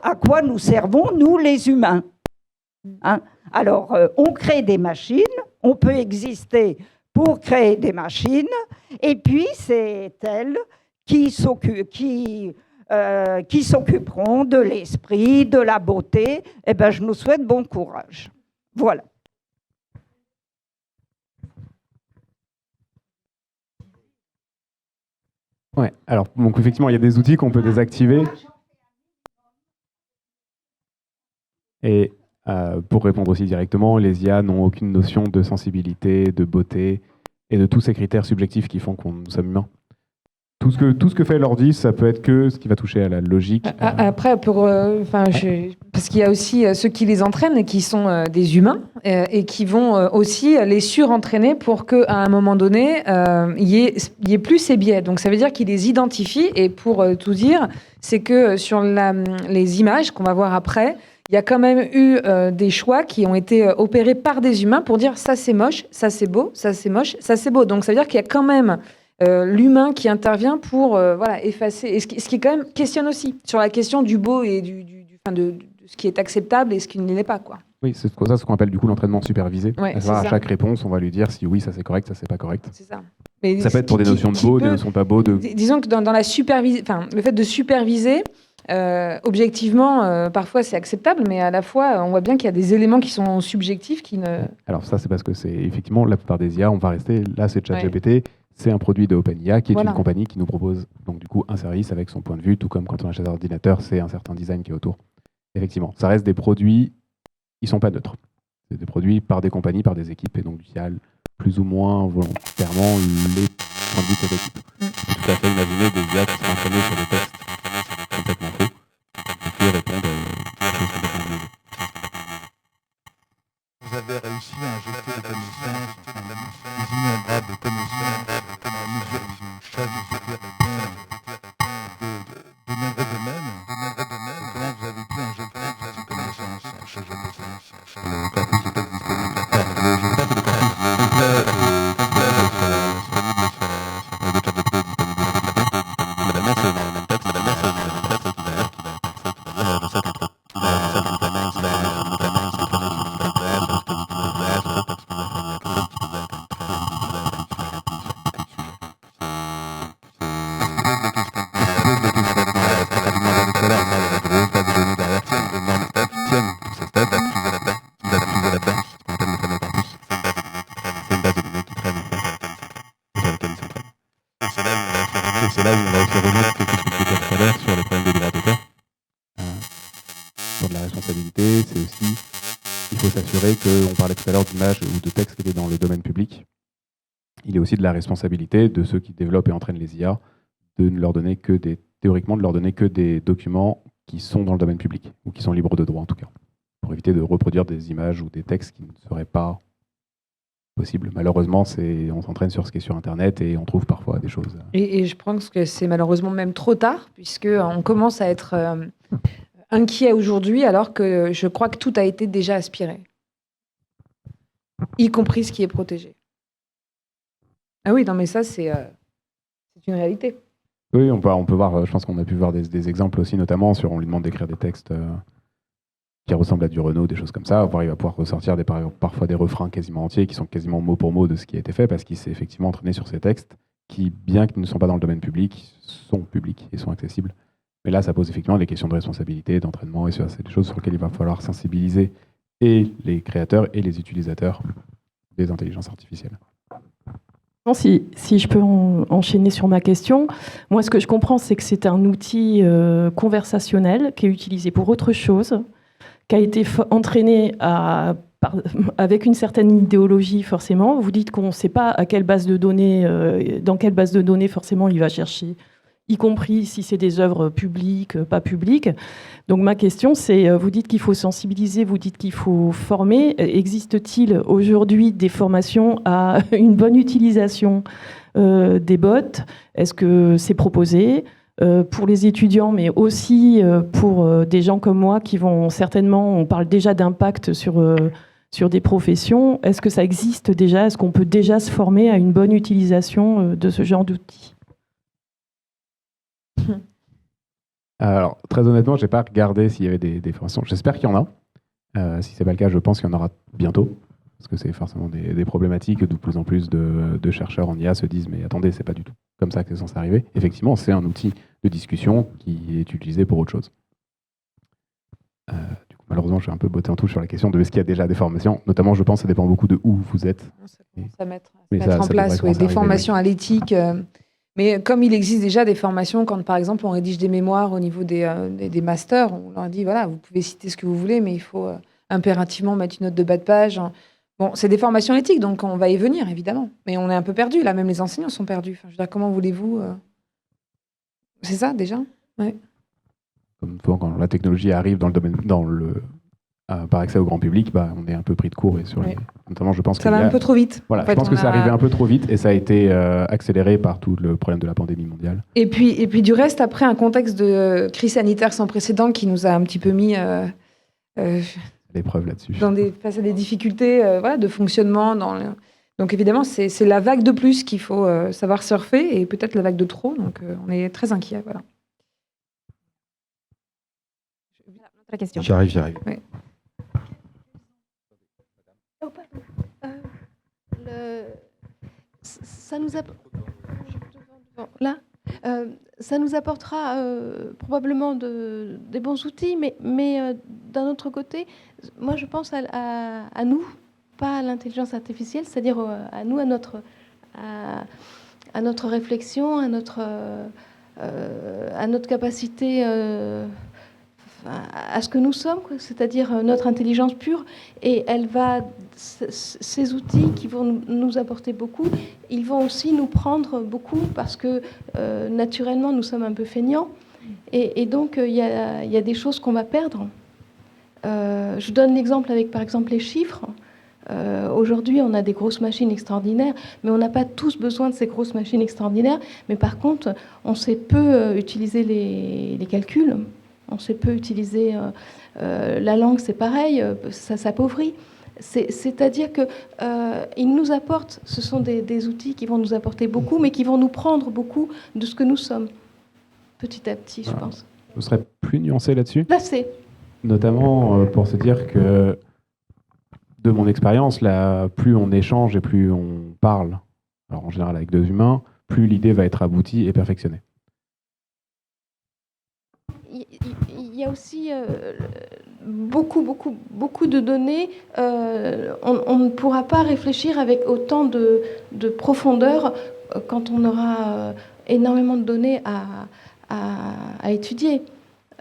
à quoi nous servons, nous les humains. Hein? Alors, on crée des machines, on peut exister pour créer des machines, et puis c'est elles qui s'occuperont de l'esprit, de la beauté. Eh bien, je nous souhaite bon courage. Voilà. Ouais, alors donc effectivement, il y a des outils qu'on peut désactiver. Et pour répondre aussi directement, les IA n'ont aucune notion de sensibilité, de beauté et de tous ces critères subjectifs qui font qu'on nous sommes humains. Tout ce que fait l'ordi, ça peut être que ce qui va toucher à la logique. Après, parce qu'il y a aussi ceux qui les entraînent et qui sont des humains et qui vont aussi les surentraîner pour qu'à un moment donné, il y ait plus ces biais. Donc ça veut dire qu'ils les identifient. Et pour tout dire, c'est que sur les images qu'on va voir après, il y a quand même eu des choix qui ont été opérés par des humains pour dire ça c'est moche, ça c'est beau, ça c'est moche, ça c'est beau. Donc ça veut dire qu'il y a quand même l'humain qui intervient pour effacer. Et ce qui quand même questionne aussi sur la question du beau et de ce qui est acceptable et ce qui ne l'est pas, quoi. Oui, c'est ça ce qu'on appelle du coup l'entraînement supervisé. Ouais, à chaque réponse, on va lui dire si oui, ça c'est correct, ça c'est pas correct. C'est ça. Mais ça peut être pour des notions de beau, des notions de pas beau. Disons que dans la le fait de superviser, objectivement, parfois c'est acceptable, mais à la fois, on voit bien qu'il y a des éléments qui sont subjectifs qui ne... Alors ça, c'est parce que c'est effectivement la plupart des IA, on va rester, là c'est ChatGPT, c'est un produit de OpenIA qui est une compagnie qui nous propose donc du coup un service avec son point de vue, tout comme quand on achète un ordinateur, c'est un certain design qui est autour. Effectivement, ça reste des produits, ils sont pas neutres. C'est des produits par des compagnies, par des équipes, et donc il y a plus ou moins volontairement les points de vue de cette équipe. On peut tout à fait imaginer des IA qui sont entraînées sur des textes complètement faux, et qui répondent à des choses complètement nouveaux. Vous avez réussi à injecter des connaissances, des innombrables connaissances, à mesure que vous chaviez de nombreux domaines. Comment vous avez pu injecter ces connaissances chez GPT? Le corpus de texte disponible. On parlait tout à l'heure d'images ou de textes qui étaient dans le domaine public. Il est aussi de la responsabilité de ceux qui développent et entraînent les IA de ne leur donner que théoriquement, de leur donner que des documents qui sont dans le domaine public, ou qui sont libres de droit en tout cas, pour éviter de reproduire des images ou des textes qui ne seraient pas possibles. Malheureusement, on s'entraîne sur ce qui est sur Internet et on trouve parfois des choses. Et je pense que c'est malheureusement même trop tard, puisqu'on commence à être inquiet aujourd'hui, alors que je crois que tout a été déjà aspiré. Y compris ce qui est protégé. Ah oui, non mais ça, c'est une réalité. Oui, on peut voir, je pense qu'on a pu voir des exemples aussi, notamment on lui demande d'écrire des textes qui ressemblent à du Renaud, des choses comme ça. Il va pouvoir ressortir parfois des refrains quasiment entiers qui sont quasiment mot pour mot de ce qui a été fait, parce qu'il s'est effectivement entraîné sur ces textes qui, bien qu'ils ne sont pas dans le domaine public, sont publics et sont accessibles. Mais là, ça pose effectivement des questions de responsabilité, d'entraînement, et ça, c'est des choses sur lesquelles il va falloir sensibiliser et les créateurs et les utilisateurs des intelligences artificielles. Si je peux enchaîner sur ma question, moi ce que je comprends c'est que c'est un outil conversationnel qui est utilisé pour autre chose, qui a été entraîné avec une certaine idéologie forcément. Vous dites qu'on ne sait pas à quelle base de données, dans quelle base de données forcément il va chercher, y compris si c'est des œuvres publiques, pas publiques. Donc ma question c'est, vous dites qu'il faut sensibiliser, vous dites qu'il faut former. Existe-t-il aujourd'hui des formations à une bonne utilisation des bots? Est-ce que c'est proposé pour les étudiants, mais aussi pour des gens comme moi qui vont certainement, on parle déjà d'impact sur des professions. Est-ce que ça existe déjà? Est-ce qu'on peut déjà se former à une bonne utilisation de ce genre d'outils? Alors, très honnêtement, je n'ai pas regardé s'il y avait des formations. J'espère qu'il y en a. Si ce n'est pas le cas, je pense qu'il y en aura bientôt. Parce que c'est forcément des problématiques d'où de plus en plus de chercheurs en IA se disent « mais attendez, c'est pas du tout comme ça que c'est censé arriver ». Effectivement, c'est un outil de discussion qui est utilisé pour autre chose. Du coup, malheureusement, je vais un peu botter en touche sur la question de est-ce qu'il y a déjà des formations. Notamment, je pense que ça dépend beaucoup de où vous êtes. Ça mettre en place des formations à l'éthique. Mais comme il existe déjà des formations, quand par exemple on rédige des mémoires au niveau des masters, on leur dit voilà, vous pouvez citer ce que vous voulez, mais il faut impérativement mettre une note de bas de page. Bon, c'est des formations éthiques, donc on va y venir évidemment. Mais on est un peu perdu là, même les enseignants sont perdus. Enfin, je veux dire, comment voulez-vous C'est ça déjà. Ouais. Comme souvent, quand la technologie arrive dans le domaine, par accès au grand public, on est un peu pris de court et notamment, je pense ça va un peu trop vite. Voilà, en fait, je pense que c'est arrivé un peu trop vite et ça a été accéléré par tout le problème de la pandémie mondiale. Et puis du reste, après un contexte de crise sanitaire sans précédent qui nous a un petit peu mis l'épreuve là-dessus. Face à des difficultés de fonctionnement. Donc évidemment, c'est la vague de plus qu'il faut savoir surfer et peut-être la vague de trop. Donc on est très inquiet. Voilà. Autre question. J'arrive. Ouais. Ça nous apportera probablement des bons outils, mais d'un autre côté, moi je pense à nous, pas à l'intelligence artificielle, c'est-à-dire à nous, à notre réflexion, à notre capacité à ce que nous sommes, c'est-à-dire notre intelligence pure, et ces outils qui vont nous apporter beaucoup, ils vont aussi nous prendre beaucoup parce que naturellement nous sommes un peu feignants, et donc il y a des choses qu'on va perdre. Je donne l'exemple avec par exemple les chiffres. Aujourd'hui, on a des grosses machines extraordinaires, mais on n'a pas tous besoin de ces grosses machines extraordinaires. Mais par contre, on sait peu utiliser les calculs. On sait peu utiliser la langue, c'est pareil, ça s'appauvrit. C'est-à-dire qu'ils nous apportent, ce sont des outils qui vont nous apporter beaucoup, mais qui vont nous prendre beaucoup de ce que nous sommes, petit à petit, je pense. Je serais plus nuancé là-dessus. Là, c'est. Notamment pour se dire que, de mon expérience, plus on échange et plus on parle, alors en général avec deux humains, plus l'idée va être aboutie et perfectionnée. Il y a aussi beaucoup de données. On ne pourra pas réfléchir avec autant de profondeur quand on aura énormément de données à étudier.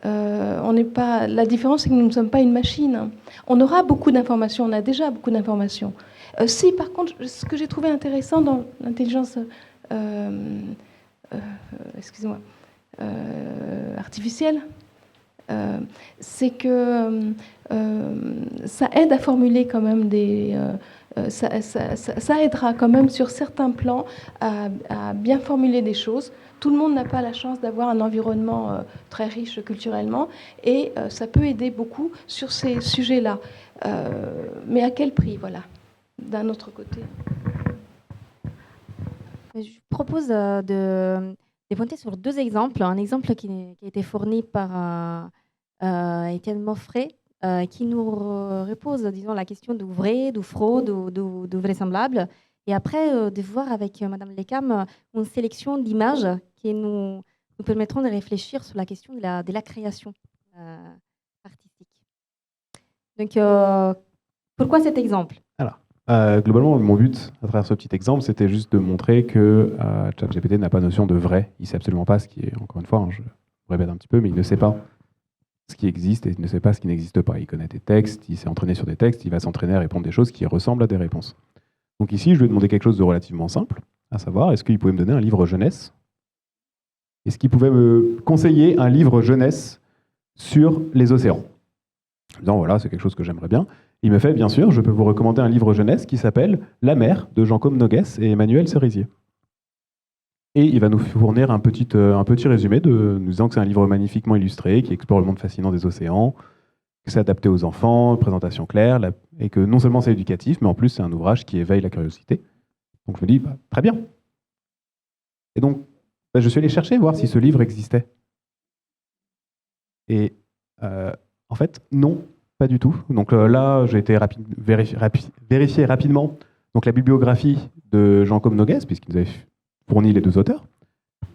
La différence, c'est que nous ne sommes pas une machine. On aura beaucoup d'informations, on a déjà beaucoup d'informations. Si, par contre, ce que j'ai trouvé intéressant dans l'intelligence artificielle, c'est que ça aide à formuler quand même ça aidera quand même sur certains plans à bien formuler des choses. Tout le monde n'a pas la chance d'avoir un environnement très riche culturellement, et ça peut aider beaucoup sur ces sujets-là. Mais à quel prix, voilà, d'un autre côté. Je propose de pointer sur deux exemples. Un exemple qui a été fourni par Étienne Moffret, qui nous repose, disons, la question du vrai, du fraude, du vraisemblable. Et après, de voir avec Madame Lecam une sélection d'images qui nous nous permettront de réfléchir sur la question de la création artistique. Donc, pourquoi cet exemple? Alors, globalement, mon but à travers ce petit exemple, c'était juste de montrer que ChatGPT n'a pas notion de vrai. Il ne sait absolument pas ce qui est, encore une fois, hein, je répète un petit peu, mais il ne sait pas ce qui existe et il ne sait pas ce qui n'existe pas. Il connaît des textes, il s'est entraîné sur des textes, il va s'entraîner à répondre des choses qui ressemblent à des réponses. Donc ici, je lui ai demandé quelque chose de relativement simple, à savoir, est-ce qu'il pouvait me donner un livre jeunesse? Est-ce qu'il pouvait me conseiller un livre jeunesse sur les océans? En disant, voilà, c'est quelque chose que j'aimerais bien. Il me fait, bien sûr, je peux vous recommander un livre jeunesse qui s'appelle La mer de Jean-Côme Noguès et Emmanuel Cerisier. Et il va nous fournir un petit résumé nous disant que c'est un livre magnifiquement illustré, qui explore le monde fascinant des océans, que c'est adapté aux enfants, présentation claire, et que non seulement c'est éducatif, mais en plus c'est un ouvrage qui éveille la curiosité. Donc je me dis, bah, très bien. Et donc, bah, je suis allé chercher, voir si ce livre existait. Et en fait, non, pas du tout. Donc là, j'ai été vérifier rapidement donc, la bibliographie de Jean-Côme Noguès, puisqu'il nous avait fourni les deux auteurs.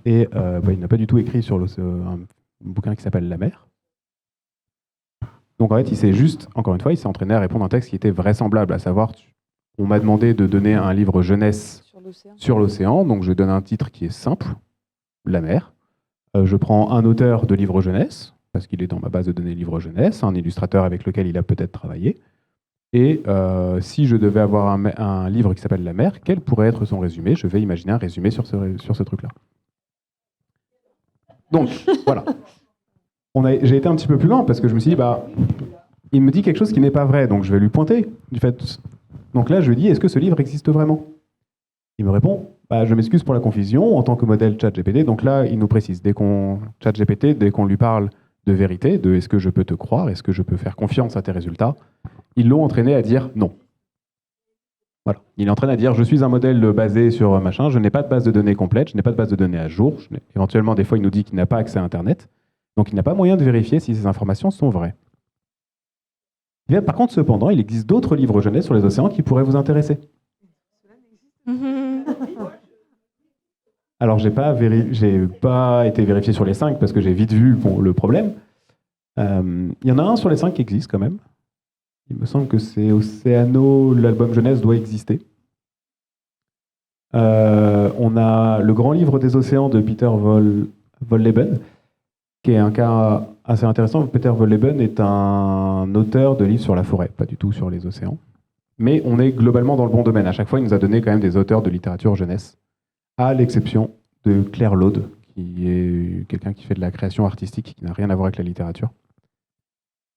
Et bah, il n'a pas du tout écrit sur un bouquin qui s'appelle La mer. Donc en fait, il s'est juste, encore une fois, il s'est entraîné à répondre à un texte qui était vraisemblable, à savoir, on m'a demandé de donner un livre jeunesse sur l'océan, donc je donne un titre qui est simple, La mer. Je prends un auteur de livre jeunesse, parce qu'il est dans ma base de données livre jeunesse, un illustrateur avec lequel il a peut-être travaillé. Et si je devais avoir un livre qui s'appelle La mer, quel pourrait être son résumé? Je vais imaginer un résumé sur ce truc-là. Donc, voilà. J'ai été un petit peu plus loin parce que je me suis dit, bah, il me dit quelque chose qui n'est pas vrai, donc je vais lui pointer. Du fait. Donc là, je lui dis, est-ce que ce livre existe vraiment? Il me répond, bah, je m'excuse pour la confusion, en tant que modèle ChatGPT. Donc là, il nous précise, dès qu'on lui parle de vérité, de est-ce que je peux te croire, est-ce que je peux faire confiance à tes résultats, ils l'ont entraîné à dire non. Voilà. Il entraîne à dire, je suis un modèle basé sur machin, je n'ai pas de base de données complète, je n'ai pas de base de données à jour. Éventuellement, des fois, il nous dit qu'il n'a pas accès à Internet. Donc, il n'a pas moyen de vérifier si ces informations sont vraies. Par contre, cependant, il existe d'autres livres jeunesse sur les océans qui pourraient vous intéresser. Alors, j'ai pas été vérifié sur les 5 parce que j'ai vite vu le problème. Il y en a un sur les 5 qui existe quand même. Il me semble que c'est Océano, l'album jeunesse doit exister. On a le grand livre des océans de Peter Wohlleben, qui est un cas assez intéressant. Peter Wohlleben est un auteur de livres sur la forêt, pas du tout sur les océans. Mais on est globalement dans le bon domaine. À chaque fois, il nous a donné quand même des auteurs de littérature jeunesse, à l'exception de Claire Laude, qui est quelqu'un qui fait de la création artistique, qui n'a rien à voir avec la littérature.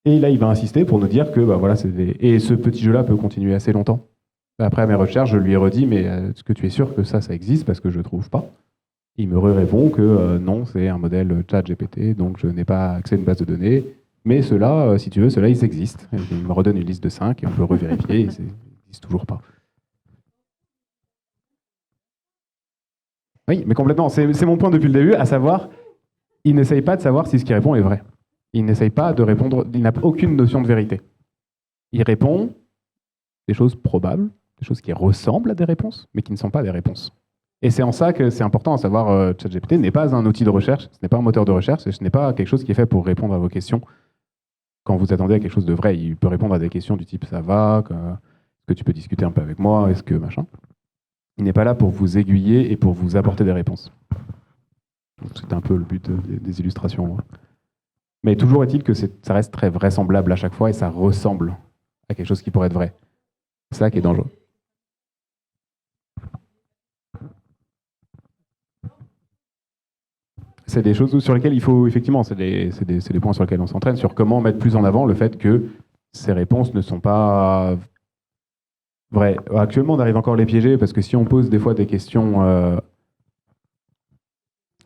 Et là, il va insister pour nous dire que bah, voilà, et ce petit jeu-là peut continuer assez longtemps. Après mes recherches, je lui ai redit, mais est-ce que tu es sûr que ça existe? Parce que je ne trouve pas. Il me répond que non, c'est un modèle ChatGPT, donc je n'ai pas accès à une base de données. Mais ceux-là, si tu veux, ceux-là, ils existent. Et il me redonne une liste de 5 et on peut revérifier, et ils n'existent toujours pas. Oui, mais complètement. C'est mon point depuis le début, à savoir, il n'essaye pas de savoir si ce qu'il répond est vrai. Il n'essaye pas de répondre, il n'a aucune notion de vérité. Il répond des choses probables, des choses qui ressemblent à des réponses, mais qui ne sont pas des réponses. Et c'est en ça que c'est important à savoir, ChatGPT n'est pas un outil de recherche, ce n'est pas un moteur de recherche, et ce n'est pas quelque chose qui est fait pour répondre à vos questions quand vous attendez à quelque chose de vrai. Il peut répondre à des questions du type « ça va »,« est-ce que tu peux discuter un peu avec moi »,« est-ce que machin ». Il n'est pas là pour vous aiguiller et pour vous apporter des réponses. C'est un peu le but des illustrations. Mais toujours est-il que ça reste très vraisemblable à chaque fois et ça ressemble à quelque chose qui pourrait être vrai. C'est ça qui est dangereux. C'est des choses sur lesquelles il faut, effectivement, c'est des points sur lesquels on s'entraîne, sur comment mettre plus en avant le fait que ces réponses ne sont pas vraies. Actuellement, on arrive encore à les piéger parce que si on pose des fois des questions...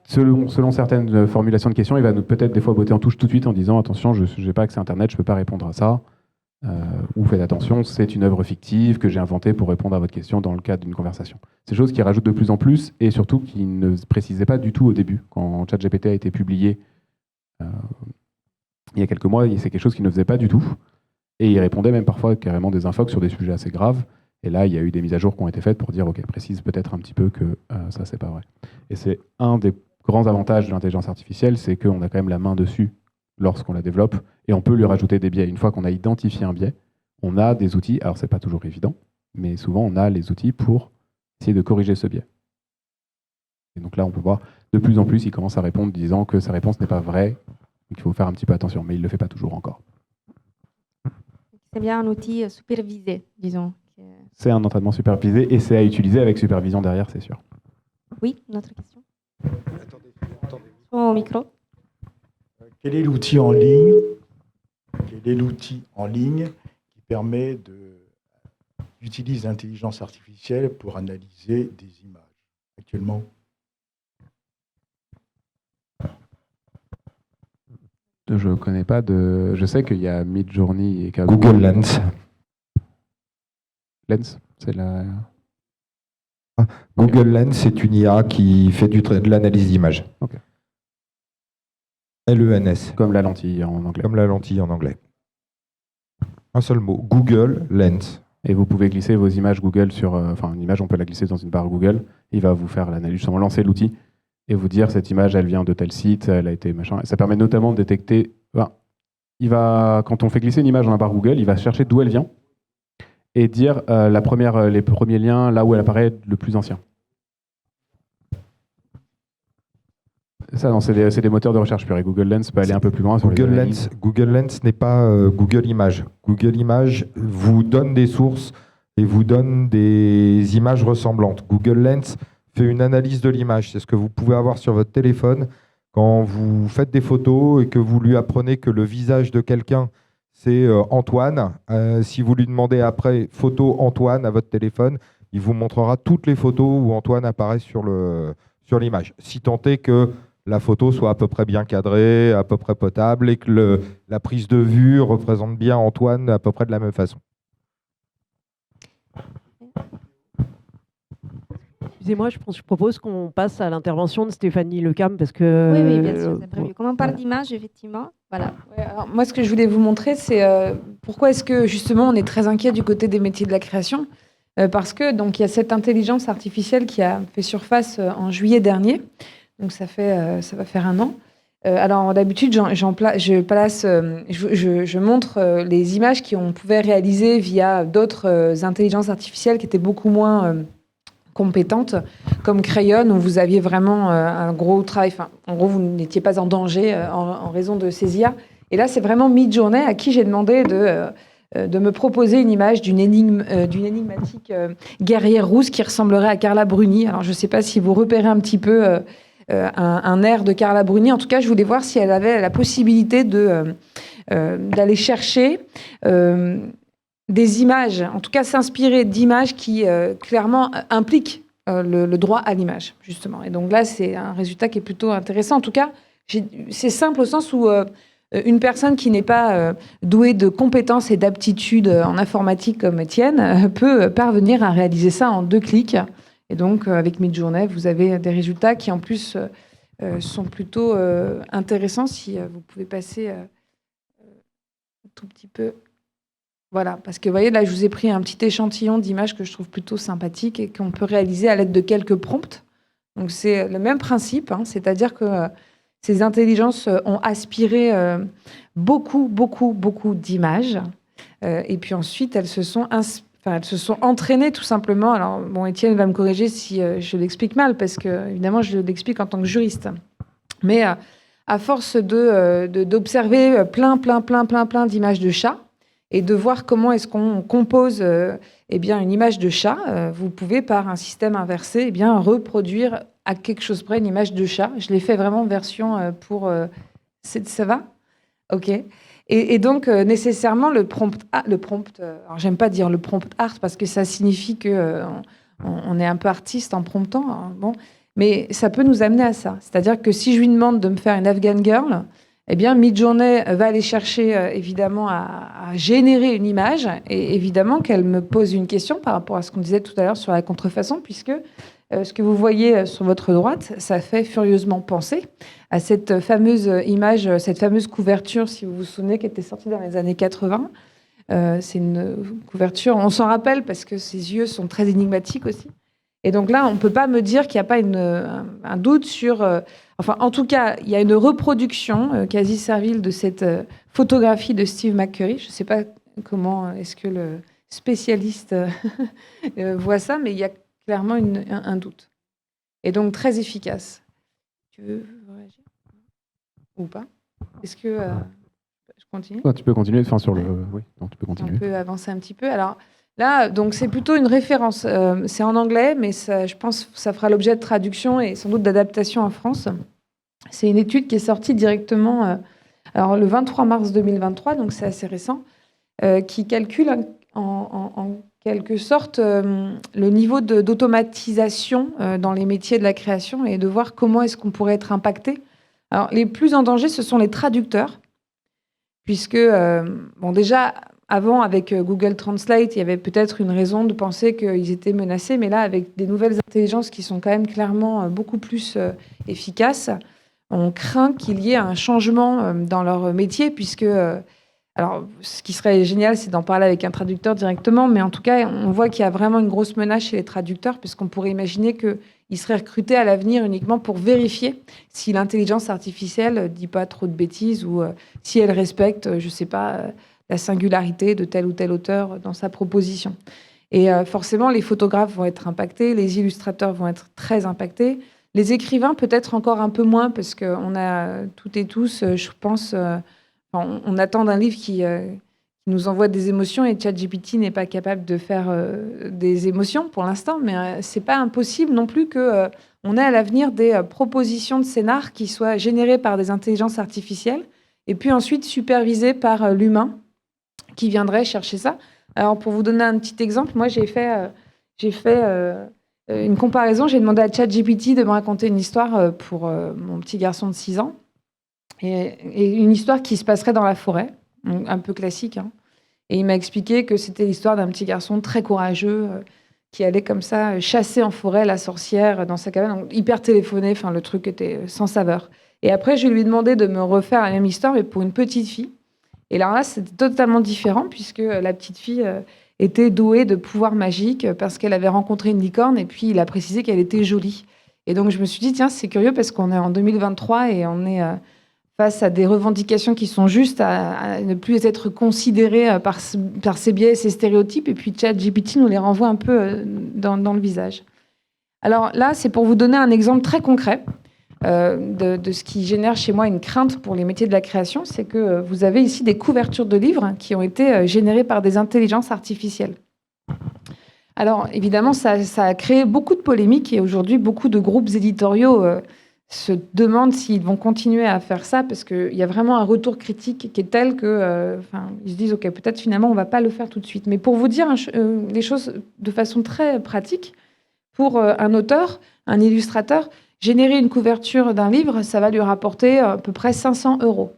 Selon certaines formulations de questions, il va peut-être des fois botter en touche tout de suite en disant « Attention, je n'ai pas accès à Internet, je ne peux pas répondre à ça. » Ou « Faites attention, c'est une œuvre fictive que j'ai inventée pour répondre à votre question dans le cadre d'une conversation. » C'est des choses qui rajoutent de plus en plus et surtout qui ne se précisaient pas du tout au début. Quand ChatGPT a été publié il y a quelques mois, c'est quelque chose qui ne faisait pas du tout. Et il répondait même parfois carrément des infox sur des sujets assez graves. Et là, il y a eu des mises à jour qui ont été faites pour dire « Ok, précise peut-être un petit peu que ça, c'est pas vrai. » Et c'est un des grands avantages de l'intelligence artificielle, c'est qu'on a quand même la main dessus lorsqu'on la développe, et on peut lui rajouter des biais. Une fois qu'on a identifié un biais, on a des outils, alors c'est pas toujours évident, mais souvent on a les outils pour essayer de corriger ce biais. Et donc là, on peut voir, de plus en plus, il commence à répondre disant que sa réponse n'est pas vraie, donc il faut faire un petit peu attention, mais il ne le fait pas toujours encore. C'est bien un outil supervisé, disons. C'est un entraînement supervisé, et c'est à utiliser avec supervision derrière, c'est sûr. Oui, une autre question. Au micro. Quel est l'outil en ligne qui permet d'utiliser l'intelligence artificielle pour analyser des images actuellement? Je connais pas de. Je sais qu'il y a Midjourney et Google Lens. Lens, c'est la. Google Lens, c'est une IA qui fait de l'analyse d'image. Okay. LENS. Comme la lentille en anglais. Comme la lentille en anglais. Un seul mot. Google Lens. Et vous pouvez glisser vos images Google sur. Enfin, une image, on peut la glisser dans une barre Google. Il va vous faire l'analyse, justement, lancer l'outil et vous dire cette image, elle vient de tel site, elle a été machin. Et ça permet notamment de détecter. Quand on fait glisser une image dans la barre Google, il va chercher d'où elle vient et dire les premiers liens là où elle apparaît le plus ancien. Ça, non, c'est des moteurs de recherche pure. Et Google Lens peut aller un peu plus loin. Google Lens n'est pas Google Images. Google Images vous donne des sources et vous donne des images ressemblantes. Google Lens fait une analyse de l'image. C'est ce que vous pouvez avoir sur votre téléphone quand vous faites des photos et que vous lui apprenez que le visage de quelqu'un, c'est Antoine. Si vous lui demandez après photo Antoine à votre téléphone, il vous montrera toutes les photos où Antoine apparaît sur l'image. Si tant est que la photo soit à peu près bien cadrée, à peu près potable et que la prise de vue représente bien Antoine à peu près de la même façon. Excusez-moi, je propose qu'on passe à l'intervention de Stéphanie Lecam parce que. Oui, bien sûr, c'est prévu. Comme on parle d'image, effectivement, voilà. Ouais, alors moi, ce que je voulais vous montrer, c'est pourquoi est-ce que justement on est très inquiet du côté des métiers de la création, parce que donc il y a cette intelligence artificielle qui a fait surface en juillet dernier, donc ça va faire 1 an. Alors d'habitude, je montre les images qu'on pouvait réaliser via d'autres intelligences artificielles qui étaient beaucoup moins compétentes, comme Crayon, où vous aviez vraiment un gros travail. Enfin, en gros, vous n'étiez pas en danger en raison de ces IA. Et là, c'est vraiment Midjourney à qui j'ai demandé de me proposer une image d'une énigmatique guerrière rousse qui ressemblerait à Carla Bruni. Alors, je ne sais pas si vous repérez un petit peu un air de Carla Bruni. En tout cas, je voulais voir si elle avait la possibilité d'aller chercher des images, en tout cas s'inspirer d'images qui clairement impliquent le droit à l'image, justement. Et donc là, c'est un résultat qui est plutôt intéressant. En tout cas, c'est simple au sens où une personne qui n'est pas douée de compétences et d'aptitudes en informatique comme Étienne peut parvenir à réaliser ça en 2 clics. Et donc, avec Midjourney, vous avez des résultats qui, en plus, sont plutôt intéressants. Si vous pouvez passer un tout petit peu... Voilà, parce que vous voyez, là, je vous ai pris un petit échantillon d'images que je trouve plutôt sympathique et qu'on peut réaliser à l'aide de quelques prompts. Donc, c'est le même principe, hein, c'est-à-dire que ces intelligences ont aspiré beaucoup d'images. Et puis ensuite, elles se sont entraînées tout simplement. Alors, bon, Étienne va me corriger si je l'explique mal, parce que, évidemment, je l'explique en tant que juriste. Mais à force d'observer plein d'images de chats, et de voir comment est-ce qu'on compose une image de chat, vous pouvez, par un système inversé, reproduire à quelque chose près une image de chat. Je l'ai fait vraiment version pour... ça va ? OK. Et donc, nécessairement, le prompt... alors, j'aime pas dire le prompt art, parce que ça signifie qu'on est un peu artiste en promptant. Hein, bon. Mais ça peut nous amener à ça. C'est-à-dire que si je lui demande de me faire une Afghan girl... Eh bien, Midjourney va aller chercher, évidemment, à générer une image. Et évidemment qu'elle me pose une question par rapport à ce qu'on disait tout à l'heure sur la contrefaçon, puisque ce que vous voyez sur votre droite, ça fait furieusement penser à cette fameuse image, cette fameuse couverture, si vous vous souvenez, qui était sortie dans les années 80. C'est une couverture, on s'en rappelle parce que ses yeux sont très énigmatiques aussi. Et donc là, on ne peut pas me dire qu'il n'y a pas un doute sur... enfin, en tout cas, il y a une reproduction quasi servile de cette photographie de Steve McCurry. Je ne sais pas comment est-ce que le spécialiste voit ça, mais il y a clairement un doute. Et donc très efficace. Tu veux réagir ou pas? Est-ce que je continue? Tu peux continuer. Enfin, sur le... Oui, non, tu peux continuer. On peut avancer un petit peu. Alors là, donc c'est plutôt une référence. C'est en anglais, mais ça, je pense que ça fera l'objet de traduction et sans doute d'adaptation en France. C'est une étude qui est sortie directement alors, le 23 mars 2023, donc c'est assez récent, qui calcule en quelque sorte le niveau d'automatisation dans les métiers de la création et de voir comment est-ce qu'on pourrait être impacté. Alors, les plus en danger, ce sont les traducteurs, puisque, bon, déjà, avant, avec Google Translate, il y avait peut-être une raison de penser qu'ils étaient menacés, mais là, avec des nouvelles intelligences qui sont quand même clairement beaucoup plus efficaces, on craint qu'il y ait un changement dans leur métier, puisque... alors, ce qui serait génial, c'est d'en parler avec un traducteur directement, mais en tout cas, on voit qu'il y a vraiment une grosse menace chez les traducteurs, puisqu'on pourrait imaginer qu'ils seraient recrutés à l'avenir uniquement pour vérifier si l'intelligence artificielle ne dit pas trop de bêtises ou si elle respecte, je ne sais pas, la singularité de tel ou tel auteur dans sa proposition. Et forcément, les photographes vont être impactés, les illustrateurs vont être très impactés, les écrivains peut-être encore un peu moins, parce qu'on a toutes et tous, je pense... on attend d'un livre qui nous envoie des émotions et ChatGPT n'est pas capable de faire des émotions pour l'instant, mais c'est pas impossible non plus qu'on ait à l'avenir des propositions de scénar qui soient générées par des intelligences artificielles et puis ensuite supervisées par l'humain qui viendrait chercher ça. Alors pour vous donner un petit exemple, moi j'ai fait une comparaison, j'ai demandé à ChatGPT de me raconter une histoire pour mon petit garçon de 6 ans. Et une histoire qui se passerait dans la forêt, un peu classique. Hein. Et il m'a expliqué que c'était l'histoire d'un petit garçon très courageux qui allait comme ça chasser en forêt la sorcière dans sa cabane, donc hyper téléphoné, enfin le truc était sans saveur. Et après, je lui ai demandé de me refaire la même histoire, mais pour une petite fille. Et alors là, c'était totalement différent, puisque la petite fille était douée de pouvoirs magiques parce qu'elle avait rencontré une licorne, et puis il a précisé qu'elle était jolie. Et donc je me suis dit, tiens, c'est curieux parce qu'on est en 2023 et on est... face à des revendications qui sont justes, à ne plus être considérées par ces biais et ces stéréotypes. Et puis ChatGPT nous les renvoie un peu dans le visage. Alors là, c'est pour vous donner un exemple très concret de ce qui génère chez moi une crainte pour les métiers de la création. C'est que vous avez ici des couvertures de livres qui ont été générées par des intelligences artificielles. Alors évidemment, ça a créé beaucoup de polémiques et aujourd'hui, beaucoup de groupes éditoriaux se demandent s'ils vont continuer à faire ça parce qu'il y a vraiment un retour critique qui est tel que, ils se disent ok, peut-être finalement on va pas le faire tout de suite. Mais pour vous dire les choses de façon très pratique, pour un auteur, un illustrateur, générer une couverture d'un livre, ça va lui rapporter à peu près 500 €.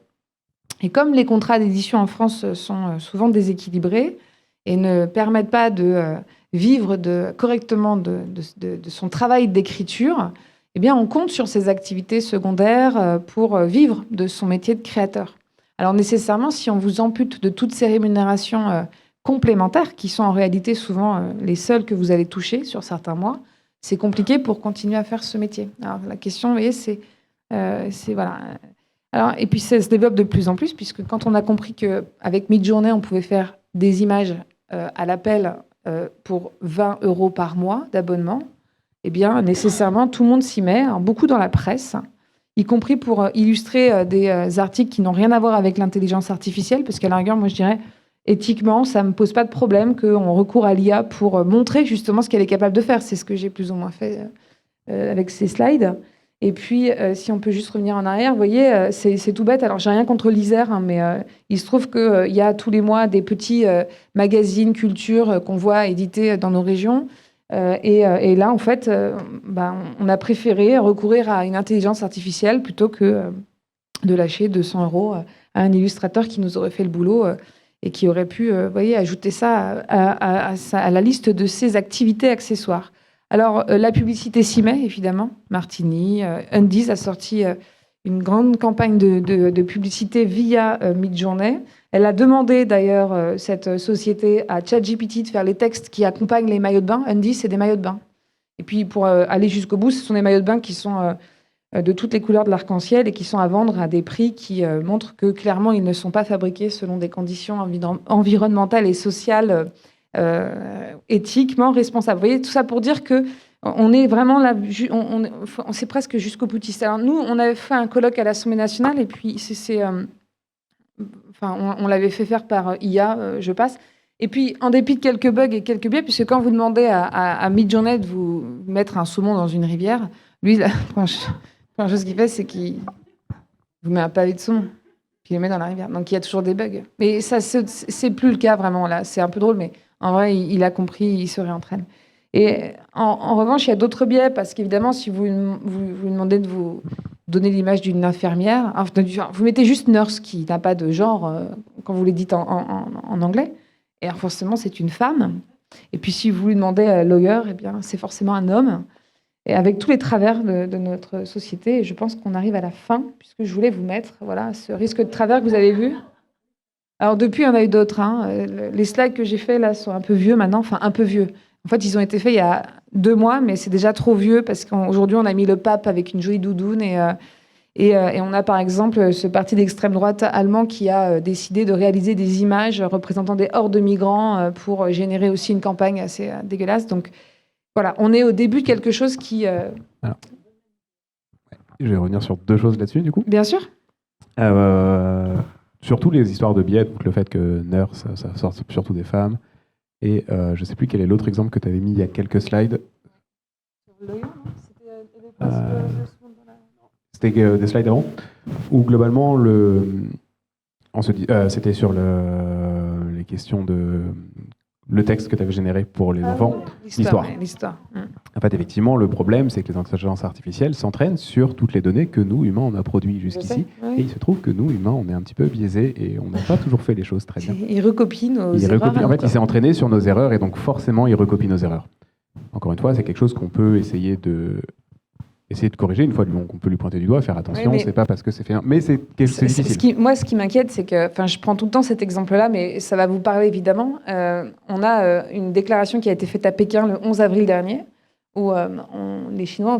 Et comme les contrats d'édition en France sont souvent déséquilibrés et ne permettent pas de vivre correctement de son travail d'écriture, eh bien, on compte sur ces activités secondaires pour vivre de son métier de créateur. Alors nécessairement, si on vous ampute de toutes ces rémunérations complémentaires, qui sont en réalité souvent les seules que vous allez toucher sur certains mois, c'est compliqué pour continuer à faire ce métier. Alors la question, vous voyez, c'est voilà. Alors, et puis ça se développe de plus en plus, puisque quand on a compris qu'avec Midjourney, on pouvait faire des images à l'appel pour 20 € par mois d'abonnement, eh bien, nécessairement, tout le monde s'y met, hein, beaucoup dans la presse, y compris pour illustrer des articles qui n'ont rien à voir avec l'intelligence artificielle, parce qu'à la rigueur, moi, je dirais, éthiquement, ça ne me pose pas de problème qu'on recourt à l'IA pour montrer justement ce qu'elle est capable de faire. C'est ce que j'ai plus ou moins fait avec ces slides. Et puis, si on peut juste revenir en arrière, vous voyez, c'est tout bête. Alors, j'ai rien contre l'Isère, hein, mais il se trouve qu'il y a tous les mois des petits magazines culture qu'on voit édités dans nos régions. Et là, en fait, on a préféré recourir à une intelligence artificielle plutôt que de lâcher 200 € à un illustrateur qui nous aurait fait le boulot et qui aurait pu, ajouter ça à la liste de ses activités accessoires. Alors, la publicité s'y met, évidemment. Martini, Undies a sorti une grande campagne de publicité via Midjourney. Elle a demandé d'ailleurs, cette société, à ChatGPT de faire les textes qui accompagnent les maillots de bain. Undies, c'est des maillots de bain. Et puis pour aller jusqu'au bout, ce sont des maillots de bain qui sont de toutes les couleurs de l'arc-en-ciel et qui sont à vendre à des prix qui montrent que clairement ils ne sont pas fabriqués selon des conditions environnementales et sociales éthiquement responsables. Vous voyez, tout ça pour dire que on est vraiment là, on sait presque jusqu'au boutiste. Alors nous, on avait fait un colloque à l'Assemblée nationale et puis on l'avait fait faire par IA, je passe. Et puis, en dépit de quelques bugs et quelques biais, puisque quand vous demandez à Midjourney de vous mettre un saumon dans une rivière, lui, la première chose qu'il fait, c'est qu'il vous met un pavé de saumon, puis il le met dans la rivière. Donc, il y a toujours des bugs. Mais ça, c'est plus le cas, vraiment, là. C'est un peu drôle, mais en vrai, il a compris, il se réentraîne. Et en revanche, il y a d'autres biais, parce qu'évidemment, si vous demandez de vous donner l'image d'une infirmière, vous mettez juste nurse, qui n'a pas de genre, quand vous les dites en anglais. Et alors forcément, c'est une femme. Et puis si vous lui demandez lawyer, eh bien, c'est forcément un homme. Et avec tous les travers de notre société, je pense qu'on arrive à la fin, puisque je voulais vous mettre ce risque de travers que vous avez vu. Alors depuis, il y en a eu d'autres. Les slides que j'ai faits là sont un peu vieux maintenant, enfin un peu vieux. En fait, ils ont été faits il y a 2 mois, mais c'est déjà trop vieux, parce qu'aujourd'hui, on a mis le pape avec une jolie doudoune et on a par exemple ce parti d'extrême droite allemand qui a décidé de réaliser des images représentant des hordes de migrants pour générer aussi une campagne assez dégueulasse. Donc voilà, on est au début de quelque chose qui... Alors, je vais revenir sur 2 choses là-dessus, du coup. Bien sûr. Surtout les histoires de biais, donc le fait que nurse, ça sort surtout des femmes. Et je ne sais plus quel est l'autre exemple que tu avais mis il y a quelques slides. C'était des slides avant, où globalement, c'était sur les questions de le texte que tu avais généré pour les enfants, l'histoire. En fait, effectivement, le problème, c'est que les intelligences artificielles s'entraînent sur toutes les données que nous, humains, on a produites jusqu'ici. Et il se trouve que nous, humains, on est un petit peu biaisés et on n'a pas toujours fait les choses très bien. Ils recopient nos erreurs. En fait, il s'est entraîné sur nos erreurs et donc forcément, il recopie nos erreurs. Encore une fois, c'est quelque chose qu'on peut essayer de corriger une fois qu'on peut lui pointer du doigt, faire attention, c'est pas parce que c'est fait, mais c'est difficile. Moi, ce qui m'inquiète, c'est que, je prends tout le temps cet exemple-là, mais ça va vous parler évidemment. On a une déclaration qui a été faite à Pékin le 11 avril dernier, où les Chinois,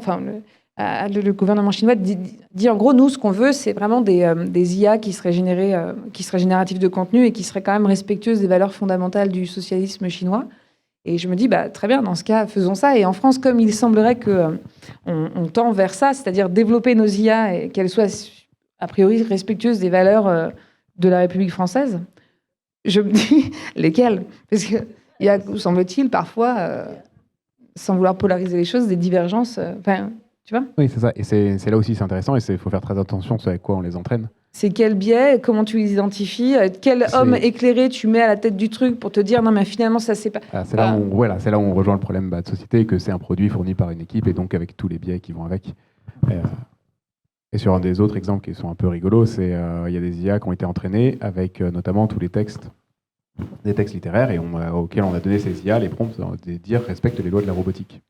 le gouvernement chinois dit en gros, nous, ce qu'on veut, c'est vraiment des IA qui seraient génératifs de contenu et qui seraient quand même respectueuses des valeurs fondamentales du socialisme chinois. Et je me dis, très bien, dans ce cas, faisons ça. Et en France, comme il semblerait qu'on tend vers ça, c'est-à-dire développer nos IA et qu'elles soient a priori respectueuses des valeurs de la République française, je me dis, lesquelles? Parce qu'il y a, semble-t-il, parfois, sans vouloir polariser les choses, des divergences. Tu vois? Oui, c'est ça. Et c'est là aussi, c'est intéressant. Et il faut faire très attention avec quoi on les entraîne. C'est quel biais, comment tu les identifies, quel homme éclairé tu mets à la tête du truc pour te dire non mais finalement ça c'est pas... C'est là où on rejoint le problème de société, que c'est un produit fourni par une équipe et donc avec tous les biais qui vont avec. Et sur un des autres exemples qui sont un peu rigolos, c'est il y a des IA qui ont été entraînées avec notamment tous les textes, des textes littéraires et auxquels on a donné ces IA, les prompts, de dire respecte les lois de la robotique.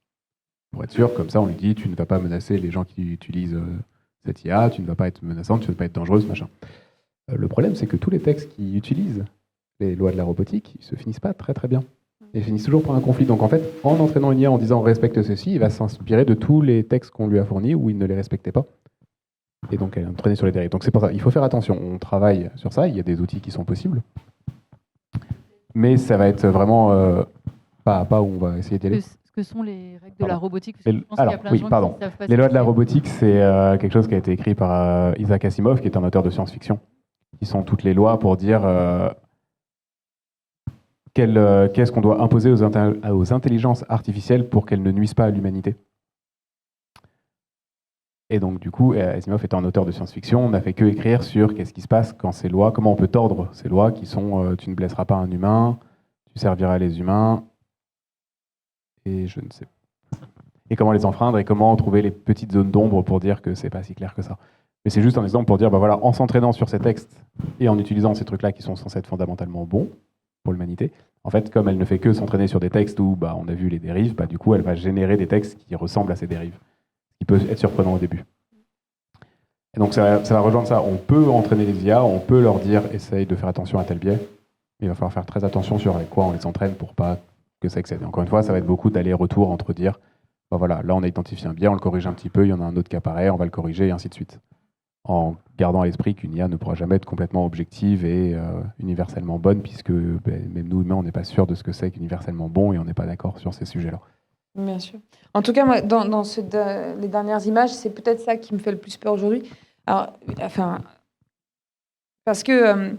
Pour être sûr, comme ça on lui dit tu ne vas pas menacer les gens qui utilisent... cette IA, tu ne vas pas être menaçante, tu ne vas pas être dangereuse, machin. Le problème, c'est que tous les textes qui utilisent les lois de la robotique, ils se finissent pas très très bien. Ils finissent toujours par un conflit. Donc en fait, en entraînant une IA en disant respecte ceci, il va s'inspirer de tous les textes qu'on lui a fournis où il ne les respectait pas. Et donc elle est entraînée sur les dérives. Donc c'est pour ça, il faut faire attention. On travaille sur ça, il y a des outils qui sont possibles. Mais ça va être vraiment pas à pas où on va essayer d'y aller. Que sont les règles de la robotique? Parce que je pense qu'il y a plein de gens qui savent pas les lois de la robotique, c'est quelque chose qui a été écrit par Isaac Asimov, qui est un auteur de science-fiction, qui sont toutes les lois pour dire qu'est-ce qu'on doit imposer aux intelligences artificielles pour qu'elles ne nuisent pas à l'humanité. Et donc du coup, Asimov étant un auteur de science-fiction, on n'a fait que écrire sur qu'est-ce qui se passe quand ces lois, comment on peut tordre ces lois qui sont tu ne blesseras pas un humain, tu serviras les humains, et je ne sais pas. Et comment les enfreindre et comment trouver les petites zones d'ombre pour dire que c'est pas si clair que ça. Mais c'est juste un exemple pour dire, en s'entraînant sur ces textes et en utilisant ces trucs-là qui sont censés être fondamentalement bons pour l'humanité, en fait, comme elle ne fait que s'entraîner sur des textes où on a vu les dérives, du coup, elle va générer des textes qui ressemblent à ces dérives, ce qui peut être surprenant au début. Et donc ça va rejoindre ça. On peut entraîner les IA, on peut leur dire, essaye de faire attention à tel biais, mais il va falloir faire très attention sur avec quoi on les entraîne pour pas que ça excède. Encore une fois, ça va être beaucoup d'aller-retour entre dire voilà, là on a identifié un biais, on le corrige un petit peu, il y en a un autre qui apparaît, on va le corriger, et ainsi de suite. En gardant à l'esprit qu'une IA ne pourra jamais être complètement objective et universellement bonne, puisque même nous humains, on n'est pas sûr de ce que c'est qu'universellement bon et on n'est pas d'accord sur ces sujets-là. Bien sûr. En tout cas, moi, dans les dernières images, c'est peut-être ça qui me fait le plus peur aujourd'hui. Alors, enfin, parce que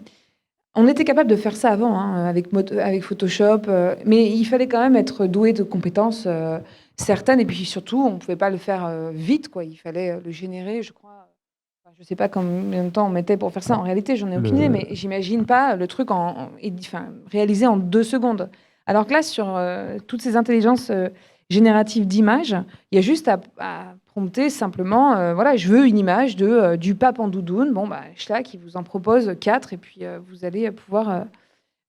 on était capable de faire ça avant, hein, avec Photoshop, mais il fallait quand même être doué de compétences certaines, et puis surtout, on ne pouvait pas le faire vite, quoi. Il fallait le générer, je crois. Je ne sais pas combien de temps on mettait pour faire ça. En réalité, j'en ai aucune idée, mais j'imagine pas le truc réalisé en 2 secondes. Alors que là, sur toutes ces intelligences génératives d'images, il y a juste à prompter simplement, voilà, je veux une image du pape en doudoune. Bon, Schlag, il vous en propose 4, et puis vous allez pouvoir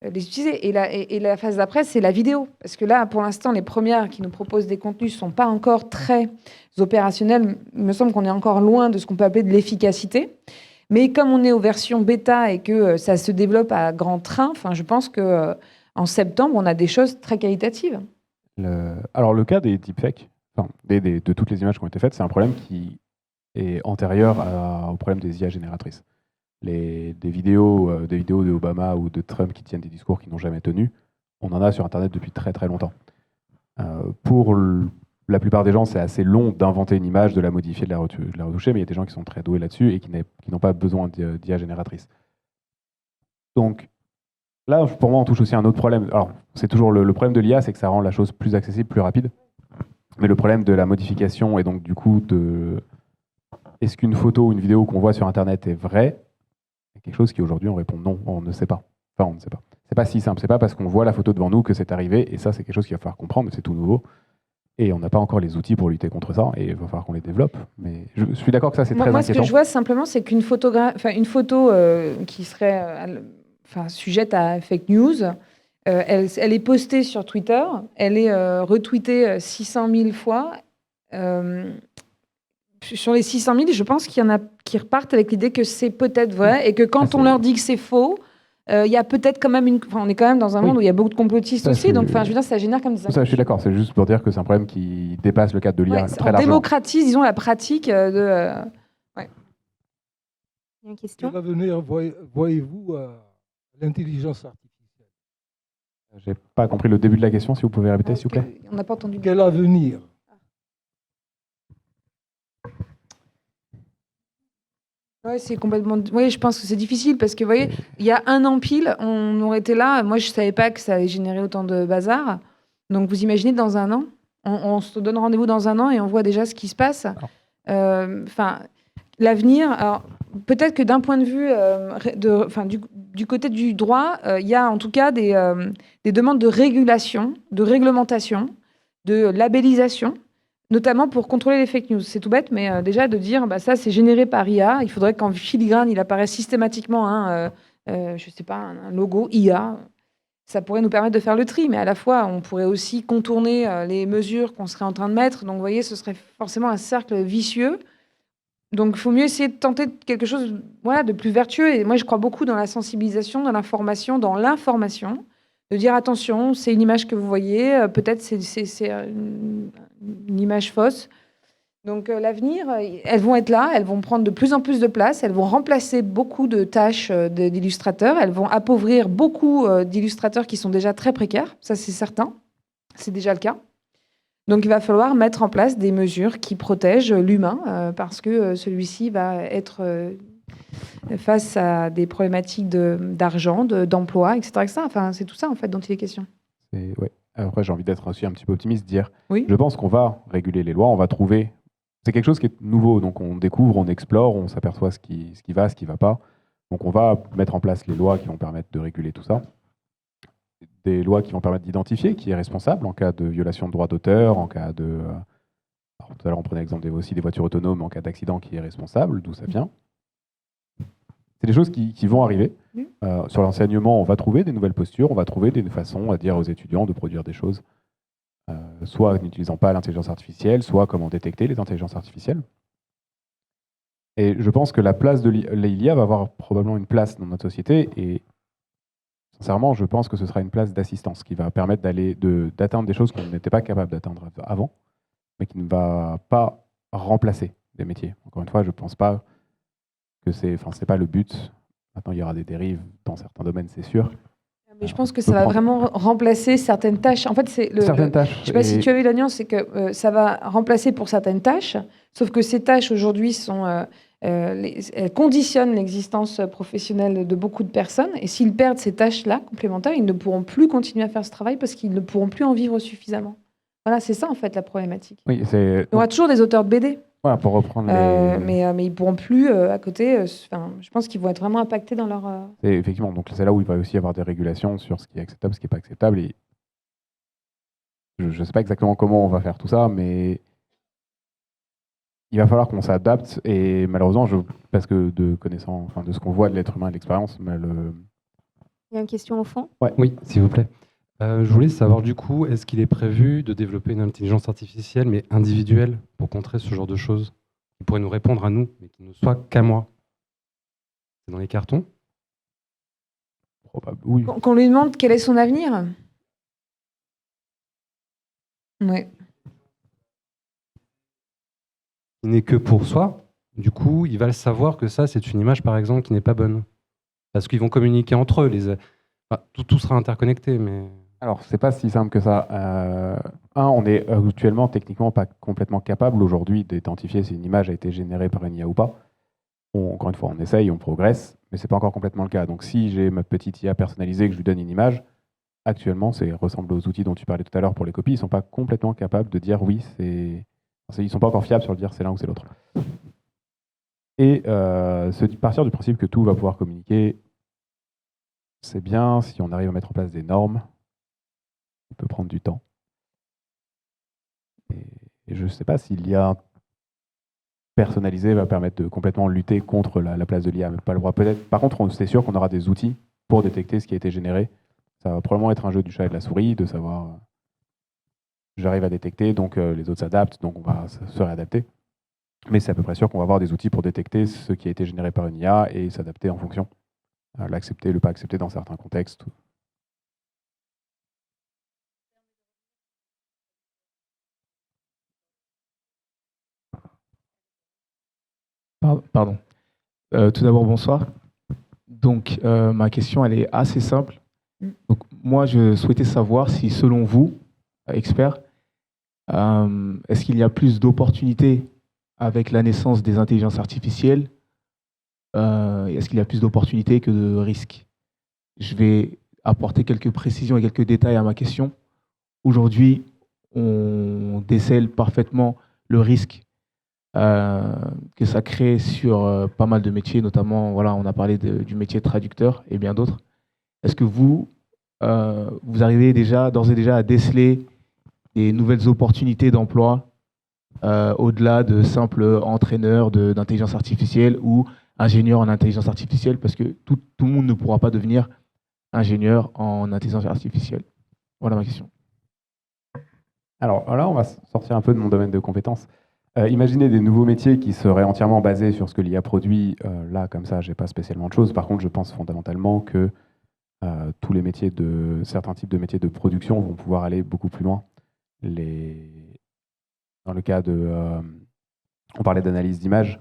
les utiliser. Et la phase d'après, c'est la vidéo. Parce que là, pour l'instant, les premières qui nous proposent des contenus ne sont pas encore très opérationnels. Il me semble qu'on est encore loin de ce qu'on peut appeler de l'efficacité. Mais comme on est aux versions bêta et que ça se développe à grand train, je pense qu'en septembre, on a des choses très qualitatives. Alors, le cas des deepfakes, de toutes les images qui ont été faites, c'est un problème qui est antérieur au problème des IA génératrices. Des vidéos de Obama ou de Trump qui tiennent des discours qui n'ont jamais tenu, on en a sur Internet depuis très très longtemps. Pour la plupart des gens, c'est assez long d'inventer une image, de la modifier, de la retoucher, mais il y a des gens qui sont très doués là-dessus et qui n'ont pas besoin d'IA génératrice. Donc là, pour moi, on touche aussi à un autre problème. Alors, c'est toujours le problème de l'IA, c'est que ça rend la chose plus accessible, plus rapide. Mais le problème de la modification et donc du coup est-ce qu'une photo ou une vidéo qu'on voit sur Internet est vraie? C'est quelque chose qui aujourd'hui on répond non, on ne sait pas. Enfin, on ne sait pas. C'est pas si simple. C'est pas parce qu'on voit la photo devant nous que c'est arrivé. Et ça, c'est quelque chose qu'il va falloir comprendre. C'est tout nouveau. Et on n'a pas encore les outils pour lutter contre ça. Et il va falloir qu'on les développe. Mais je suis d'accord que ça, c'est très inquiétant. Moi, ce que je vois simplement, c'est qu'une photo qui serait sujette à fake news, elle est postée sur Twitter, elle est retweetée 600 000 fois. Sur les 600 000, je pense qu'il y en a qui repartent avec l'idée que c'est peut-être vrai et que quand on leur dit que c'est faux, il y a peut-être quand même on est quand même dans un monde où il y a beaucoup de complotistes aussi, donc je veux dire, ça génère comme des ça, je suis d'accord, c'est juste pour dire que c'est un problème qui dépasse le cadre de l'IA très largement. On démocratise, disons, la pratique de... Ouais. Il y a une question. Quel avenir voyez-vous l'intelligence artificielle? J'ai pas compris le début de la question, si vous pouvez répéter, s'il vous plaît. On n'a pas entendu. Quel avenir? Ouais, c'est complètement. Oui, je pense que c'est difficile parce que, vous voyez, il y a un an pile, on aurait été là. Moi, je ne savais pas que ça allait générer autant de bazar. Donc, vous imaginez, dans un an, on se donne rendez-vous dans un an et on voit déjà ce qui se passe. L'avenir. Alors, peut-être que d'un point de vue, du côté du droit, il y a en tout cas des demandes de régulation, de réglementation, de labellisation, notamment pour contrôler les fake news. C'est tout bête, mais déjà de dire ça c'est généré par IA, il faudrait qu'en filigrane il apparaisse systématiquement je sais pas, un logo IA. Ça pourrait nous permettre de faire le tri, mais à la fois on pourrait aussi contourner les mesures qu'on serait en train de mettre. Donc vous voyez, ce serait forcément un cercle vicieux. Donc il faut mieux essayer de tenter quelque chose de plus vertueux. Et moi je crois beaucoup dans la sensibilisation, dans l'information, de dire attention, c'est une image que vous voyez, peut-être c'est une image fausse. Donc l'avenir, elles vont être là, elles vont prendre de plus en plus de place, elles vont remplacer beaucoup de tâches d'illustrateurs, elles vont appauvrir beaucoup d'illustrateurs qui sont déjà très précaires, ça c'est certain, c'est déjà le cas. Donc il va falloir mettre en place des mesures qui protègent l'humain, parce que celui-ci va être... face à des problématiques d'argent, d'emploi, etc., etc. Enfin, c'est tout ça, en fait, dont il est question. Ouais. Après, j'ai envie d'être aussi un petit peu optimiste, dire, oui. Je pense qu'on va réguler les lois, on va trouver... C'est quelque chose qui est nouveau, donc on découvre, on explore, on s'aperçoit ce qui va, ce qui ne va pas. Donc on va mettre en place les lois qui vont permettre de réguler tout ça. Des lois qui vont permettre d'identifier qui est responsable en cas de violation de droit d'auteur, en cas de... Alors, tout à l'heure, on prenait l'exemple aussi des voitures autonomes, en cas d'accident, qui est responsable, d'où ça vient. C'est des choses qui vont arriver. Sur l'enseignement, on va trouver des nouvelles postures, on va trouver des façons à dire aux étudiants de produire des choses, soit en n'utilisant pas l'intelligence artificielle, soit comment détecter les intelligences artificielles. Et je pense que la place de l'IA va avoir probablement une place dans notre société, et sincèrement, je pense que ce sera une place d'assistance qui va permettre d'atteindre des choses qu'on n'était pas capable d'atteindre avant. mais qui ne va pas remplacer des métiers. Encore une fois, je ne pense pas que c'est pas le but. Maintenant, il y aura des dérives dans certains domaines, c'est sûr. Mais je pense que ça va vraiment remplacer certaines tâches. En fait, certaines tâches. Je ne sais pas si tu as vu la nuance, c'est que ça va remplacer pour certaines tâches, sauf que ces tâches aujourd'hui elles conditionnent l'existence professionnelle de beaucoup de personnes. Et s'ils perdent ces tâches-là complémentaires, ils ne pourront plus continuer à faire ce travail parce qu'ils ne pourront plus en vivre suffisamment. Voilà, c'est ça en fait la problématique. Oui, il y aura toujours des auteurs de BD. Voilà, pour reprendre mais ils ne pourront plus, à côté, je pense qu'ils vont être vraiment impactés dans leur... Effectivement, donc c'est là où il va aussi y avoir des régulations sur ce qui est acceptable, ce qui n'est pas acceptable. Et je ne sais pas exactement comment on va faire tout ça, mais il va falloir qu'on s'adapte. Et malheureusement, parce que de ce qu'on voit de l'être humain et de l'expérience... Il y a une question au fond. Ouais. Oui, s'il vous plaît. Je voulais savoir du coup, est-ce qu'il est prévu de développer une intelligence artificielle, mais individuelle, pour contrer ce genre de choses, qui pourrait nous répondre à nous, mais qui ne soit qu'à moi? C'est dans les cartons? Oui. Qu'on lui demande quel est son avenir? Ouais. Il n'est que pour soi. Du coup, il va le savoir que ça, c'est une image, par exemple, qui n'est pas bonne. Parce qu'ils vont communiquer entre eux. Tout sera interconnecté, mais... Alors, c'est pas si simple que ça. On est actuellement techniquement pas complètement capable aujourd'hui d'identifier si une image a été générée par une IA ou pas. Encore une fois, on essaye, on progresse, mais c'est pas encore complètement le cas. Donc, si j'ai ma petite IA personnalisée et que je lui donne une image, actuellement, c'est ressemble aux outils dont tu parlais tout à l'heure pour les copies, ils sont pas complètement capables de dire oui, ils sont pas encore fiables sur le dire c'est l'un ou c'est l'autre. Et partir du principe que tout va pouvoir communiquer, c'est bien si on arrive à mettre en place des normes. Il peut prendre du temps. Et je ne sais pas si l'IA personnalisée va permettre de complètement lutter contre la place de l'IA. Pas le droit peut-être. Par contre, c'est sûr qu'on aura des outils pour détecter ce qui a été généré. Ça va probablement être un jeu du chat et de la souris, de savoir j'arrive à détecter, donc les autres s'adaptent, donc on va se réadapter. Mais c'est à peu près sûr qu'on va avoir des outils pour détecter ce qui a été généré par une IA et s'adapter en fonction. L'accepter, le pas accepter dans certains contextes. Pardon. Tout d'abord, bonsoir. Donc, ma question, elle est assez simple. Donc, moi, je souhaitais savoir si, selon vous, expert, est-ce qu'il y a plus d'opportunités avec la naissance des intelligences artificielles? Est-ce qu'il y a plus d'opportunités que de risques? Je vais apporter quelques précisions et quelques détails à ma question. Aujourd'hui, on décèle parfaitement le risque que ça crée sur pas mal de métiers, notamment, voilà, on a parlé du métier de traducteur et bien d'autres. Est-ce que vous arrivez d'ores et déjà à déceler des nouvelles opportunités d'emploi au-delà de simples entraîneurs d'intelligence artificielle ou ingénieurs en intelligence artificielle, parce que tout le monde ne pourra pas devenir ingénieur en intelligence artificielle? Voilà ma question. Alors là, on va sortir un peu de mon domaine de compétences. Imaginez des nouveaux métiers qui seraient entièrement basés sur ce que l'IA produit. Là, comme ça, je n'ai pas spécialement de choses. Par contre, je pense fondamentalement que tous les métiers certains types de métiers de production vont pouvoir aller beaucoup plus loin. Dans le cas on parlait d'analyse d'images.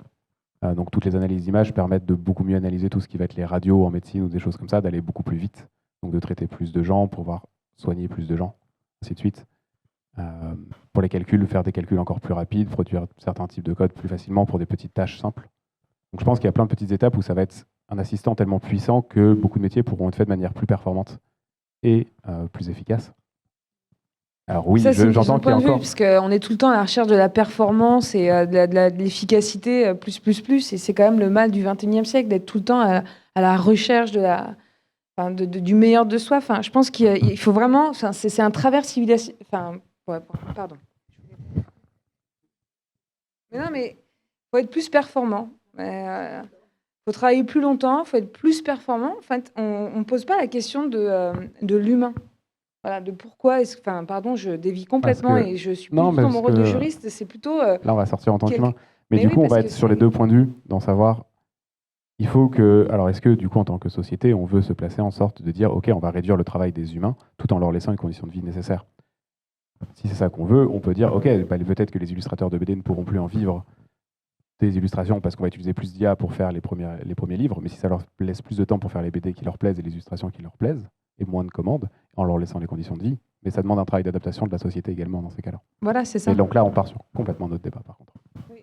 Donc toutes les analyses d'images permettent de beaucoup mieux analyser tout ce qui va être les radios en médecine ou des choses comme ça, d'aller beaucoup plus vite. Donc de traiter plus de gens, pouvoir soigner plus de gens, ainsi de suite. Pour les calculs, faire des calculs encore plus rapides, produire certains types de codes plus facilement pour des petites tâches simples. Donc je pense qu'il y a plein de petites étapes où ça va être un assistant tellement puissant que beaucoup de métiers pourront être faits de manière plus performante et plus efficace. Alors oui, j'entends qu'il y a encore... Parce qu'on est tout le temps à la recherche de la performance et de l'efficacité plus. Et c'est quand même le mal du XXIe siècle, d'être tout le temps à la recherche du meilleur de soi. Enfin, je pense qu'il faut vraiment... C'est un travers civilisation... pardon. Mais non, mais il faut être plus performant. Il faut travailler plus longtemps, il faut être plus performant. En fait, on ne pose pas la question de l'humain. Voilà, de pourquoi est-ce que... Enfin, pardon, je dévie complètement et je suis plus dans mon rôle de juriste. C'est plutôt... Là, on va sortir en tant qu'humain. Mais du coup, on va être sur les deux points de vue, d'en savoir... Il faut que... Alors, est-ce que, du coup, en tant que société, on veut se placer en sorte de dire, OK, on va réduire le travail des humains, tout en leur laissant les conditions de vie nécessaires? Si c'est ça qu'on veut, on peut dire, ok, peut-être que les illustrateurs de BD ne pourront plus en vivre des illustrations parce qu'on va utiliser plus d'IA pour faire les premiers livres, mais si ça leur laisse plus de temps pour faire les BD qui leur plaisent et les illustrations qui leur plaisent, et moins de commandes, en leur laissant les conditions de vie, mais ça demande un travail d'adaptation de la société également dans ces cas-là. Voilà, c'est ça. Et donc là, on part sur complètement notre débat, par contre.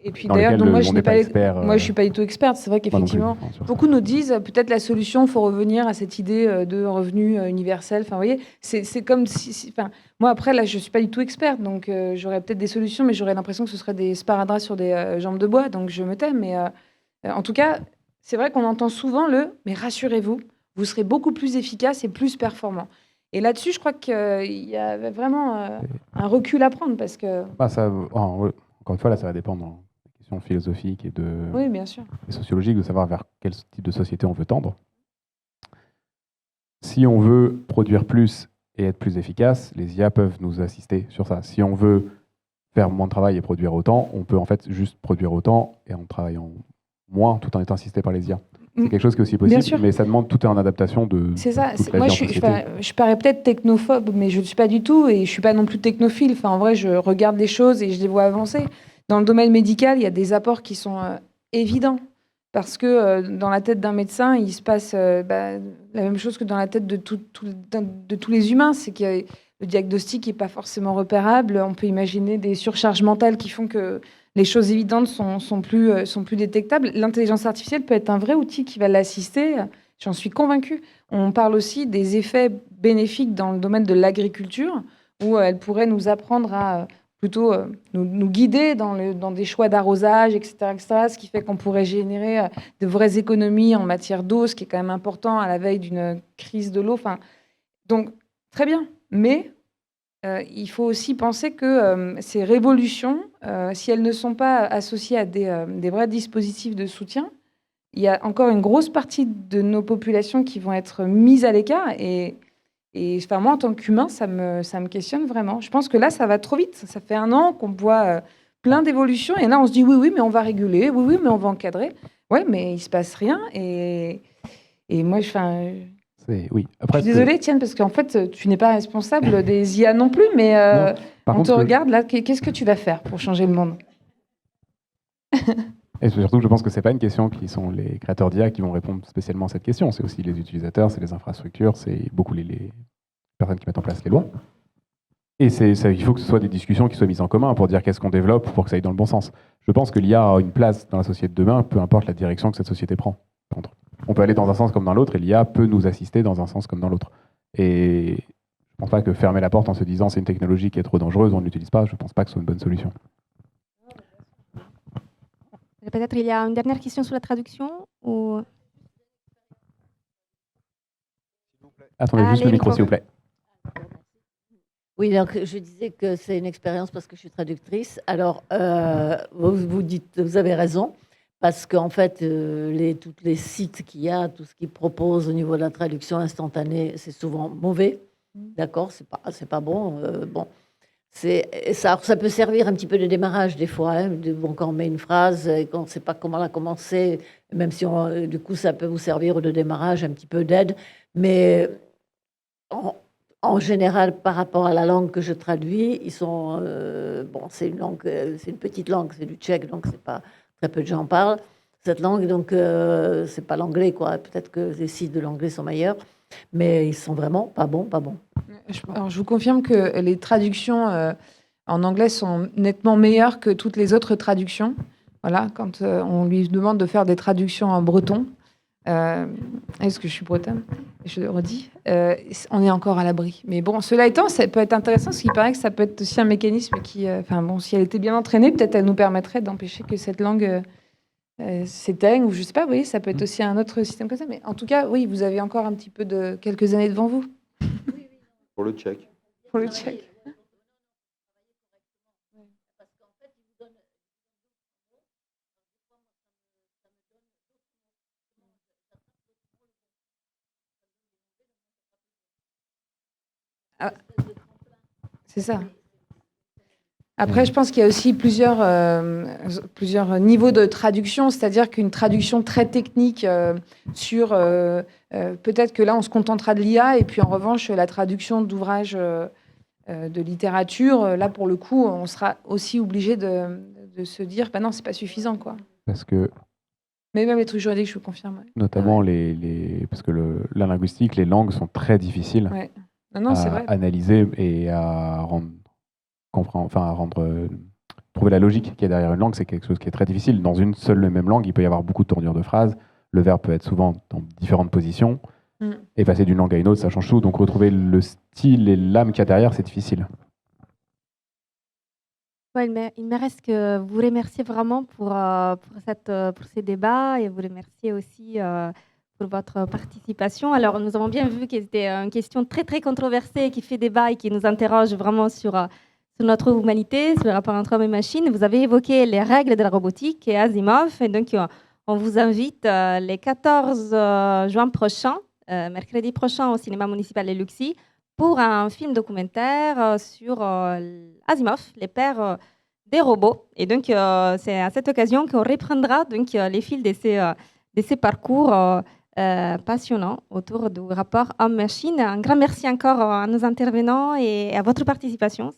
Et puis d'ailleurs, moi, je ne suis pas du tout experte. C'est vrai Moi non plus, qu'effectivement, hein, sur ça. beaucoup nous disent peut-être la solution, il faut revenir à cette idée de revenu universel. Enfin, vous voyez, c'est comme si. Enfin, moi, après, là, je ne suis pas du tout experte, donc j'aurais peut-être des solutions, mais j'aurais l'impression que ce serait des sparadraps sur des jambes de bois, donc je me tais. Mais en tout cas, c'est vrai qu'on entend souvent mais rassurez-vous, vous serez beaucoup plus efficace et plus performant. Et là-dessus, je crois qu'il y a vraiment un recul à prendre parce que. Encore une fois, là, ça va dépendre des questions philosophiques Oui, bien sûr. et sociologiques, de savoir vers quel type de société on veut tendre. Si on veut produire plus et être plus efficace, les IA peuvent nous assister sur ça. Si on veut faire moins de travail et produire autant, on peut en fait juste produire autant et en travaillant moins tout en étant assisté par les IA. C'est quelque chose qui est aussi possible, mais ça demande tout en adaptation de. C'est ça. toute la Moi, vie en société. je parais peut-être technophobe, mais je ne le suis pas du tout, et je suis pas non plus technophile. Enfin, en vrai, je regarde les choses et je les vois avancer. Dans le domaine médical, il y a des apports qui sont évidents, parce que dans la tête d'un médecin, il se passe la même chose que dans la tête de tous les humains. C'est que le diagnostic n'est pas forcément repérable. On peut imaginer des surcharges mentales qui font que les choses évidentes sont plus détectables. L'intelligence artificielle peut être un vrai outil qui va l'assister. J'en suis convaincue. On parle aussi des effets bénéfiques dans le domaine de l'agriculture, où elle pourrait nous apprendre à plutôt nous guider dans des choix d'arrosage, etc., ce qui fait qu'on pourrait générer de vraies économies en matière d'eau, ce qui est quand même important à la veille d'une crise de l'eau. Enfin, donc, très bien. Mais il faut aussi penser que ces révolutions, si elles ne sont pas associées à des vrais dispositifs de soutien, il y a encore une grosse partie de nos populations qui vont être mises à l'écart. Et enfin, moi, en tant qu'humain, ça me questionne vraiment. Je pense que là, ça va trop vite. Ça fait 1 an qu'on voit plein d'évolutions. Et là, on se dit oui, mais on va réguler. Oui, mais on va encadrer. Oui, mais il ne se passe rien. Et moi, Oui. Après, je suis désolée, Étienne, parce qu'en fait, tu n'es pas responsable des IA non plus, mais on te regarde là. Qu'est-ce que tu vas faire pour changer le monde? Et surtout, je pense que ce n'est pas une question qui sont les créateurs d'IA qui vont répondre spécialement à cette question. C'est aussi les utilisateurs, c'est les infrastructures, c'est beaucoup les personnes qui mettent en place les lois. Et il faut que ce soit des discussions qui soient mises en commun pour dire qu'est-ce qu'on développe pour que ça aille dans le bon sens. Je pense que l'IA a une place dans la société de demain, peu importe la direction que cette société prend. On peut aller dans un sens comme dans l'autre, et l'IA peut nous assister dans un sens comme dans l'autre. Et je ne pense pas que fermer la porte en se disant c'est une technologie qui est trop dangereuse, on ne l'utilise pas, je ne pense pas que ce soit une bonne solution. Peut-être il y a une dernière question sur la traduction ou... Attendez juste le micro, s'il vous plaît. Oui, donc je disais que c'est une expérience parce que je suis traductrice. Alors, vous avez raison, parce qu'en fait, tous les sites qu'il y a, tout ce qu'ils proposent au niveau de la traduction instantanée, c'est souvent mauvais. D'accord, c'est pas bon. Ça peut servir un petit peu de démarrage des fois. Quand on met une phrase et qu'on ne sait pas comment la commencer, même si du coup ça peut vous servir de démarrage, un petit peu d'aide. Mais en général, par rapport à la langue que je traduis, ils sont c'est une langue, c'est une petite langue, c'est du tchèque, donc c'est pas très peu de gens parlent cette langue, donc c'est pas l'anglais quoi. Peut-être que les sites de l'anglais sont meilleurs, mais ils sont vraiment pas bons. Alors, je vous confirme que les traductions en anglais sont nettement meilleures que toutes les autres traductions. Voilà, quand on lui demande de faire des traductions en breton, est-ce que je suis bretonne? Je le redis, on est encore à l'abri. Mais bon, cela étant, ça peut être intéressant, parce qu'il paraît que ça peut être aussi un mécanisme qui, si elle était bien entraînée, peut-être elle nous permettrait d'empêcher que cette langue s'éteigne, ou je sais pas, vous voyez, ça peut être aussi un autre système comme ça. Mais en tout cas, oui, vous avez encore un petit peu de quelques années devant vous. Pour le tchèque. Pour le tchèque. Ah, c'est ça. Après, je pense qu'il y a aussi plusieurs niveaux de traduction, c'est-à-dire qu'une traduction très technique sur... peut-être que là, on se contentera de l'IA, et puis en revanche, la traduction d'ouvrages de littérature, là, pour le coup, on sera aussi obligé de se dire, bah non, c'est pas suffisant, quoi. Parce que, Mais même les trucs juridiques, je vous confirme. Ouais. notamment, parce que la linguistique, les langues sont très difficiles Ouais. Non, c'est à vrai. analyser et à rendre, trouver la logique qu'il y a derrière une langue, c'est quelque chose qui est très difficile. Dans une seule et même langue, il peut y avoir beaucoup de tournures de phrases. Le verbe peut être souvent dans différentes positions. Et passer d'une langue à une autre, ça change tout. Donc retrouver le style et l'âme qu'il y a derrière, c'est difficile. Ouais, il me reste que vous remercier vraiment pour ces débats et vous remercier aussi pour votre participation. Alors, nous avons bien vu que c'était une question très, très controversée qui fait débat et qui nous interroge vraiment sur notre humanité, sur le rapport entre homme et machine. Vous avez évoqué les règles de la robotique et Asimov. Et donc, on vous invite les 14 juin prochain, mercredi prochain, au cinéma municipal de Luxy, pour un film documentaire sur Asimov, les pères des robots. Et donc, c'est à cette occasion qu'on reprendra donc, les fils de ces parcours passionnants autour du rapport homme-machine. Un grand merci encore à nos intervenants et à votre participation.